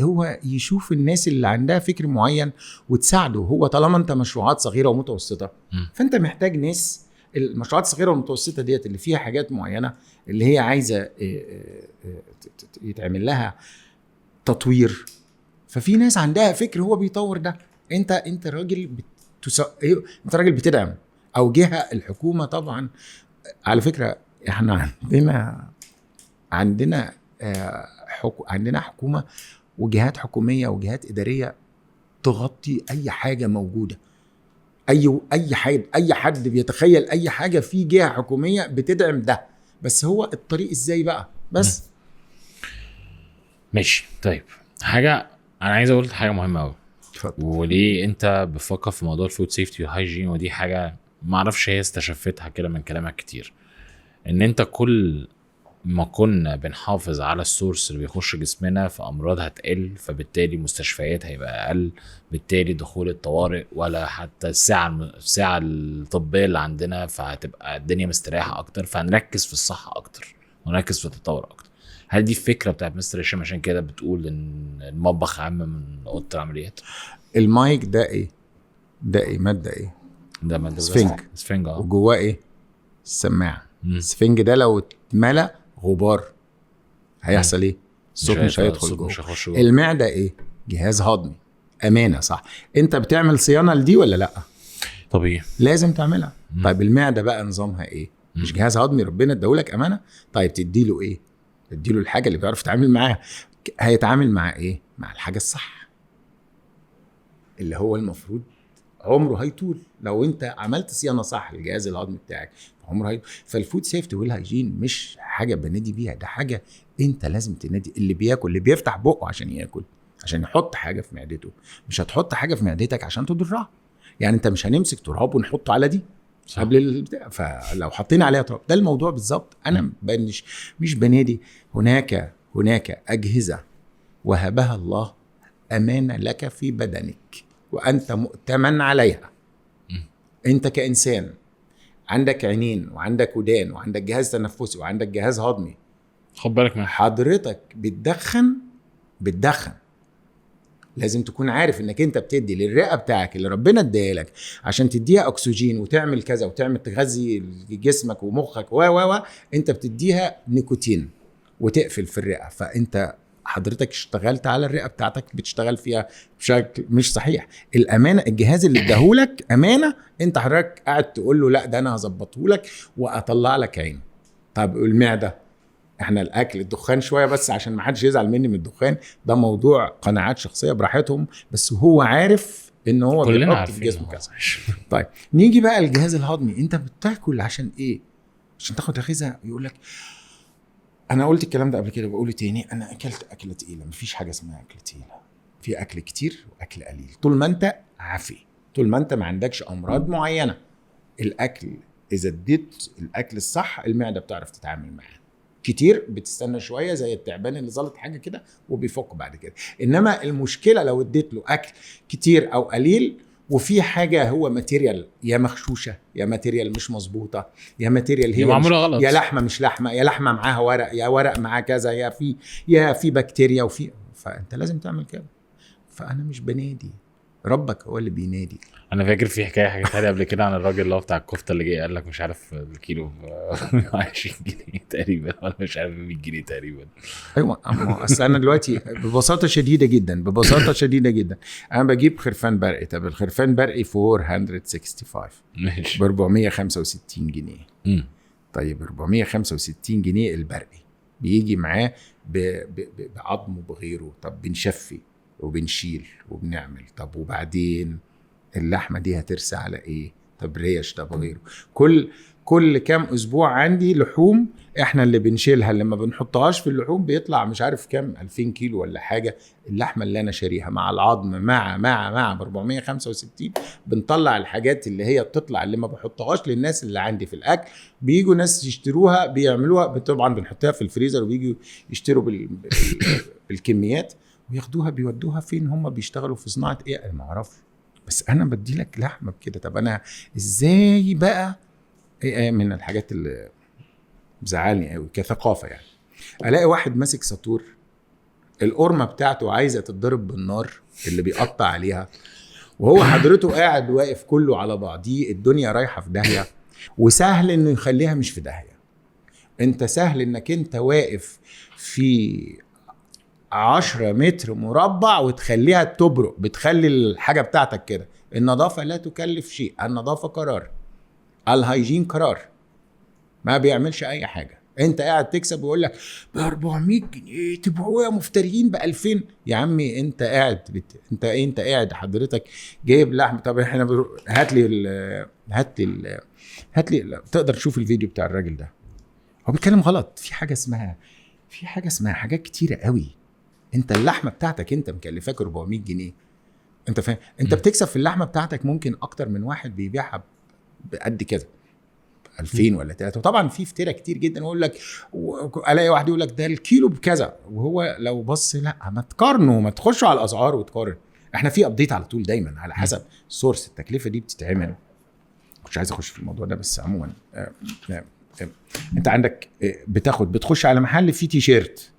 هو يشوف الناس اللي عندها فكر معين وتساعده. هو طالما انت مشروعات صغيره ومتوسطه فانت محتاج ناس. المشروعات الصغيره والمتوسطه ديت اللي فيها حاجات معينه اللي هي عايزه يتعمل لها تطوير، ففي ناس عندها فكر هو بيطور ده. انت راجل انت راجل بتدعم، او جهه الحكومه طبعا. على فكره احنا عندنا حكومه وجهات حكوميه وجهات اداريه تغطي اي حاجه موجوده. اي حد بيتخيل اي حاجه في جهه حكوميه بتدعم ده. بس هو الطريق ازاي بقى بس. ماشي. طيب حاجه انا عايز اقول حاجه مهمه قوي، وليه انت بفكر في موضوع الفود سيفتي والهايجين، ودي حاجه ما اعرفش هي استشفتها كده من كلامك كتير. ان انت كل ما كنا بنحافظ على السورس اللي بيخش جسمنا، فامراض هتقل، فبالتالي مستشفيات هيبقى اقل، بالتالي دخول الطوارئ ولا حتى الساعه الطبيه اللي عندنا، فهتبقى الدنيا مستريحه اكتر، فهنركز في الصحه اكتر ونركز في التطور اكتر. هل دي الفكره بتاعت مستر هشام عشان كده بتقول ان المطبخ اهم من اوضه العمليات؟ المايك ده ايه؟ ده ايه؟ ماده ايه؟ ده ماده سفنج. سفنج وجواه ايه؟ السماعه. السفنج ده لو اتملى غبار هيحصل ايه؟ الصوت مش هيدخل جوه. المعده ايه؟ جهاز هضمي، امانه صح. انت بتعمل صيانه لدي ولا لا؟ طبيعي لازم تعملها. طيب المعده بقى نظامها ايه؟ مش جهاز هضمي ربنا اداهولك امانه؟ طيب تديله ايه؟ تديله الحاجه اللي بيعرف يتعامل معاها. هيتعامل مع ايه؟ مع الحاجه الصح اللي هو المفروض عمره هيطول. لو انت عملت صيانه صح للجهاز الهضمي بتاعك عمره هيطول. فالفود سيفتي والهيجين مش حاجه بنادي بيها، ده حاجه انت لازم تنادي. اللي بياكل، اللي بيفتح بقه عشان ياكل، عشان يحط حاجه في معدته، مش هتحط حاجه في معدتك عشان تضرها. يعني انت مش هنمسك تراب ونحطه على دي صح. قبل البتاع، فلو حطينا عليها تراب ده الموضوع بالظبط. انا مش بنادي. هناك اجهزه وهبها الله امانه لك في بدنك وانت مؤتمن عليها. انت كانسان عندك عينين وعندك ودان وعندك جهاز تنفسي وعندك جهاز هضمي، خد بالك من حضرتك بتدخن لازم تكون عارف انك انت بتدي للرئه بتاعك اللي ربنا اداها لك عشان تديها اكسجين وتعمل كذا وتعمل تغذي جسمك ومخك انت بتديها نيكوتين وتقفل في الرئه. فانت حضرتك اشتغلت على الرئه بتاعتك، بتشتغل فيها بشكل مش صحيح. الامانه، الجهاز اللي اداهولك امانه، انت حضرتك قاعد تقول له لا ده انا هظبطه لك واطلع لك عين. طب المعده، احنا الاكل الدخان شويه بس عشان ما حدش يزعل مني من الدخان، ده موضوع قناعات شخصيه براحتهم، بس هو عارف ان هو بيحط في جسمه كذا. طيب نيجي بقى الجهاز الهضمي. انت بتاكل عشان ايه؟ عشان تاخد غذاء. يقول لك انا قلت الكلام ده قبل كده بقوله تاني، انا اكلت اكله تقيله. مفيش حاجه اسمها اكل تقيله، في اكل كتير واكل قليل. طول ما انت عافي، طول ما انت ما عندكش امراض معينه، الاكل اذا اديت الاكل الصح المعده بتعرف تتعامل معاه. كتير بتستنى شويه زي التعبان اللي ظلت حاجه كده وبيفك بعد كده. انما المشكله لو اديت له اكل كتير او قليل وفي حاجه هو ماتيريال يا مغشوشه يا ماتيريال مش مظبوطه يا ماتيريال هي معموله غلط، يا لحمه مش لحمه، يا لحمه معاها ورق يا ورق معاه كذا، يا في بكتيريا وفي، فانت لازم تعمل كده. فانا مش بنادي، ربك هو اللي بينادي. انا فاكر في حكايه تانية قبل كده عن الراجل اللي هو بتاع الكفته اللي جاي قال لك مش عارف الكيلو 20 جنيه تقريبا ولا مش عارف 100 جنيه تقريبا. ايوه، اما اصل انا دلوقتي ببساطه شديده جدا انا بجيب خرفان برقي. طب الخرفان برقي 465 ماشي ب 465 جنيه. طيب 465 جنيه البرقي بيجي معاه بعظمه بغيره. طب بنشفي وبنشيل وبنعمل. طب وبعدين اللحمه دي هترسى على ايه؟ طب ريش طب غيره. كل كام اسبوع عندي لحوم احنا اللي بنشيلها، اللي ما بنحطهاش في اللحوم بيطلع مش عارف كام 2000 كيلو ولا حاجه. اللحمه اللي انا شاريها مع العظم مع ب 465 بنطلع الحاجات اللي هي بتطلع اللي ما بحطهاش للناس اللي عندي في الاكل. بييجوا ناس يشتروها بيعملوها، طبعا بنحطها في الفريزر وبييجوا يشتروا بالكميات وياخدوها بيودوها فين؟ هم بيشتغلوا في صناعه ايه؟ انا ما اعرفش، بس انا بدي لك لحمه بكده. طب انا ازاي بقى؟ ايه من الحاجات اللي بزعلني قوي كثقافه، يعني الاقي واحد ماسك ساطور القرمه بتاعته عايزه تتضرب بالنار اللي بيقطع عليها، وهو حضرته قاعد واقف كله على بعضيه، الدنيا رايحه في داهيه، وسهل انه يخليها مش في داهيه. انت سهل انك انت واقف في 10 متر مربع وتخليها تبرق، بتخلي الحاجة بتاعتك كده. النظافة لا تكلف شيء، النظافة قرار، الهيجين قرار، ما بيعملش اي حاجة. انت قاعد تكسب ويقول لك ب 400 جنيه تبيعوها يا مفتريين ب 2000. يا عمي انت قاعد انت قاعد حضرتك جايب لحم. طب احنا هات لي تقدر تشوف الفيديو بتاع الراجل ده، هو بيتكلم غلط. في حاجة اسمها حاجات كتيرة قوي. انت اللحمه بتاعتك انت مكلفاك 400 جنيه، انت فاهم؟ انت بتكسب في اللحمه بتاعتك ممكن اكتر من واحد بيبيعها بقد كده 2000 ولا 3. وطبعا في فتره كتير جدا يقول لك، الاقي واحد يقول لك ده الكيلو بكذا، وهو لو بص لا، ما تقارنوا، ما تخشوا على الاسعار وتقارن. احنا في ابديت على طول دايما على حسب سورس التكلفه دي بتتعمل. مش عايز اخش في الموضوع ده، بس عموما انت عندك بتخش على محل فيه تيشيرت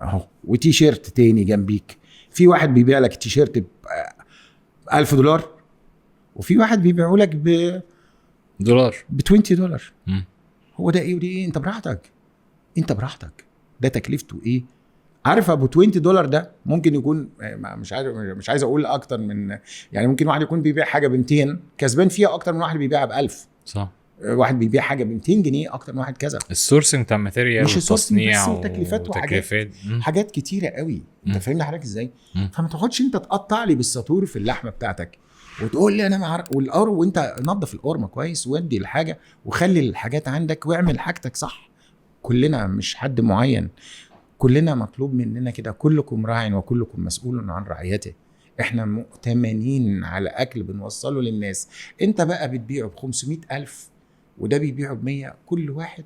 اهو، وتي شيرت تاني جنبيك. في واحد بيبيع لك التيشيرت ب $1000، وفي واحد بيبيعه لك ب $20. هو ده ايه ودي ايه؟ انت براحتك، انت براحتك. ده تكلفته ايه؟ عارف ابو $20 ده ممكن يكون مش عارف، مش عايز اقول اكتر من، يعني ممكن واحد يكون بيبيع حاجه ب 200 كسبان فيها اكتر من واحد بيبيعها ب 1000. صح. واحد بيبيع حاجه ب 200 جنيه اكتر من واحد كذا. السورسنج بتاع الماتيريال مش والتصنيع وتكليفات حاجات كتيره قوي. انت فاهمني حضرتك ازاي؟ فما تاخدش انت تقطع لي بالساطور في اللحمه بتاعتك وتقول لي انا مع والقر، وانت نظف القرمه كويس ودي الحاجه وخلي الحاجات عندك واعمل حاجتك صح. كلنا مش حد معين، كلنا مطلوب مننا كده. كلكم راع وكلكم مسؤول عن رعيته. احنا مؤتمنين على اكل بنوصله للناس. انت بقى بتبيعه ب500,000 وده بيبيعه ب100، كل واحد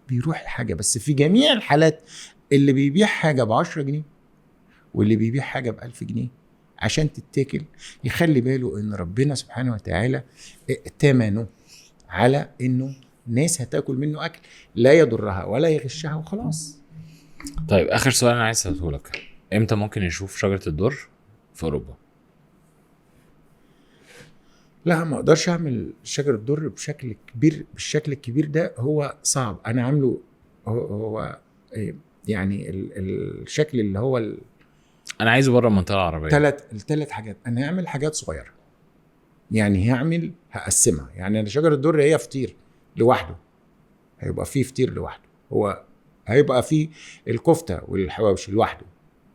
بيروح الحاجه. بس في جميع الحالات اللي بيبيع حاجه ب10 جنيه واللي بيبيع حاجه ب1000 جنيه عشان تتاكل، يخلي باله ان ربنا سبحانه وتعالى ائتمنه على انه ناس هتاكل منه اكل لا يضرها ولا يغشها وخلاص. طيب اخر سؤال انا عايز اساله لك، امتى ممكن نشوف شجره الدر في اوروبا؟ لا، ما اقدرش اعمل شجر الدر بشكل كبير، بالشكل الكبير ده هو صعب. انا عامله هو يعني الشكل اللي هو انا عايزه بره المنطقه العربيه. الثلاث حاجات. انا هعمل حاجات صغيره، يعني هقسمها. يعني انا شجر الدر هي فطير لوحده، هيبقى فيه فطير لوحده، هو هيبقى فيه الكفته والحواوشي لوحده.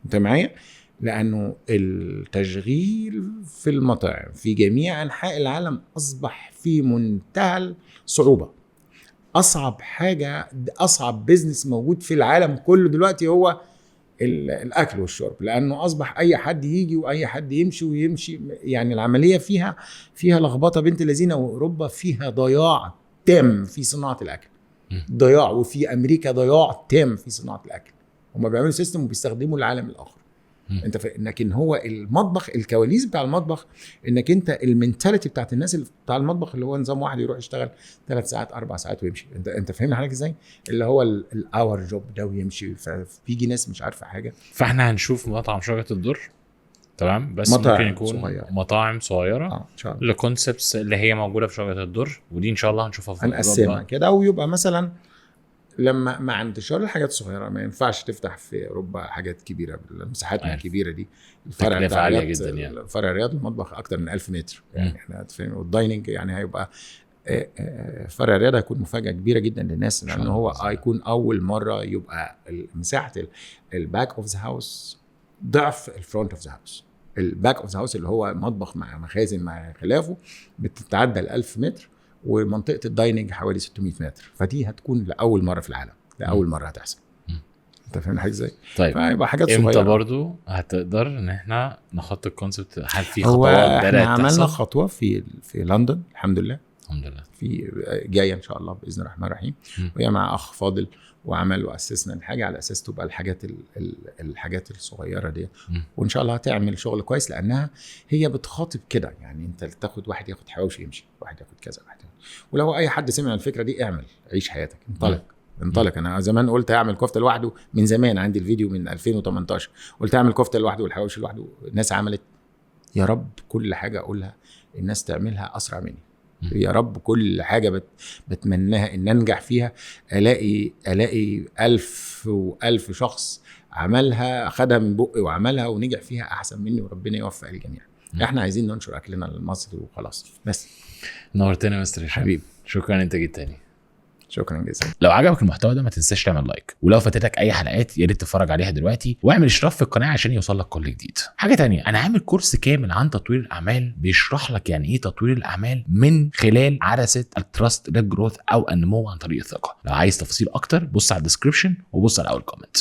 انت معايا؟ لانه التشغيل في المطاعم في جميع انحاء العالم اصبح في منتهى الصعوبه. اصعب حاجه، اصعب بيزنس موجود في العالم كله دلوقتي هو الاكل والشرب، لانه اصبح اي حد يجي واي حد يمشي. يعني العمليه فيها لخبطه بنت لذينه. واوروبا فيها ضياع تام في صناعه الاكل، ضياع. وفي امريكا ضياع تام في صناعه الاكل. هم بيعملوا سيستم وبيستخدموا العالم الاخر. انت لكن هو المطبخ، الكواليس بتاع المطبخ، انك انت المينتاليتي بتاعت الناس اللي بتاع المطبخ اللي هو نظام واحد يروح يشتغل 3 ساعات 4 ساعات ويمشي. انت فاهمني حضرتك ازاي؟ اللي هو الاور جوب ده ويمشي. فبيجي ناس مش عارفه حاجه. فاحنا هنشوف مطعم شجره الدر، تمام، بس ممكن يكون صغيرة. مطاعم صغيره ان شاء الله لكونسبتس اللي هي موجوده في شجره الدر، ودي ان شاء الله هنشوفها في هنقسمها كده. ويبقى مثلا لما مع انتشار الحاجات الصغيره ما ينفعش تفتح في اوروبا حاجات كبيره بالمساحات الكبيره دي. الفرع بتاع عاليه جدا، يعني فرع رياض المطبخ اكتر من 1000 متر يعني احنا فاهم. والدايننج يعني هيبقى فرع رياض هيكون مفاجاه كبيره جدا للناس، لانه هو هيكون اول مره يبقى مساحه الباك اوف ذا هاوس ضعف الفرونت اوف ذا هاوس. الباك اوف ذا هاوس اللي هو مطبخ مع مخازن مع خلافه بتتعدى 1000 متر، ومنطقه الدايننج حوالي 600 متر. فدي هتكون لاول مره في العالم، لاول مره هتحصل. انت فاهم حاجه ازاي؟ طيب فيبقى حاجات صغيره. امتى برضو هتقدر ان احنا نحط الكونسبت؟ هل في هو خطوات احنا عملنا خطوه في لندن الحمد لله. في جايه ان شاء الله باذن الرحمن الرحيم، وهي مع اخ فاضل وعمل واسسنا الحاجه على اساس تبقى الحاجات الصغيره دي. وان شاء الله هتعمل شغل كويس، لانها هي بتخاطب كده. يعني انت تاخد واحد ياخد حواوشي يمشي، واحد ياخد كذا، واحد ولو اي حد سمع الفكره دي اعمل، عيش حياتك، انطلق. انا زمان قلت اعمل كفته لوحده، من زمان عندي الفيديو من 2018 قلت اعمل كفته لوحده والحواوشي لوحده. الناس عملت. يا رب كل حاجه اقولها الناس تعملها اسرع مني. يا رب كل حاجه بتمناها ان انجح فيها الاقي 1000 شخص عملها، خدها من بقي وعملها ونجح فيها احسن مني، وربنا يوفق الجميع. احنا عايزين ننشر اكلنا لمصر وخلاص. بس نورتنا يا مستر هشام حبيبي، شكرا انت جيت تاني. شكرا جزيلا. لو عجبك المحتوى ده ما تنساش تعمل لايك، ولو فاتتك اي حلقات يا ريت تتفرج عليها دلوقتي، واعمل اشتراك في القناه عشان يوصلك كل جديد. حاجه تانية، انا عامل كورس كامل عن تطوير الاعمال بيشرح لك يعني ايه تطوير الاعمال من خلال عدسه التراست ليد جروث او النمو عن طريق الثقه. لو عايز تفاصيل اكتر بص على الديسكربشن وبص على اول كومنت.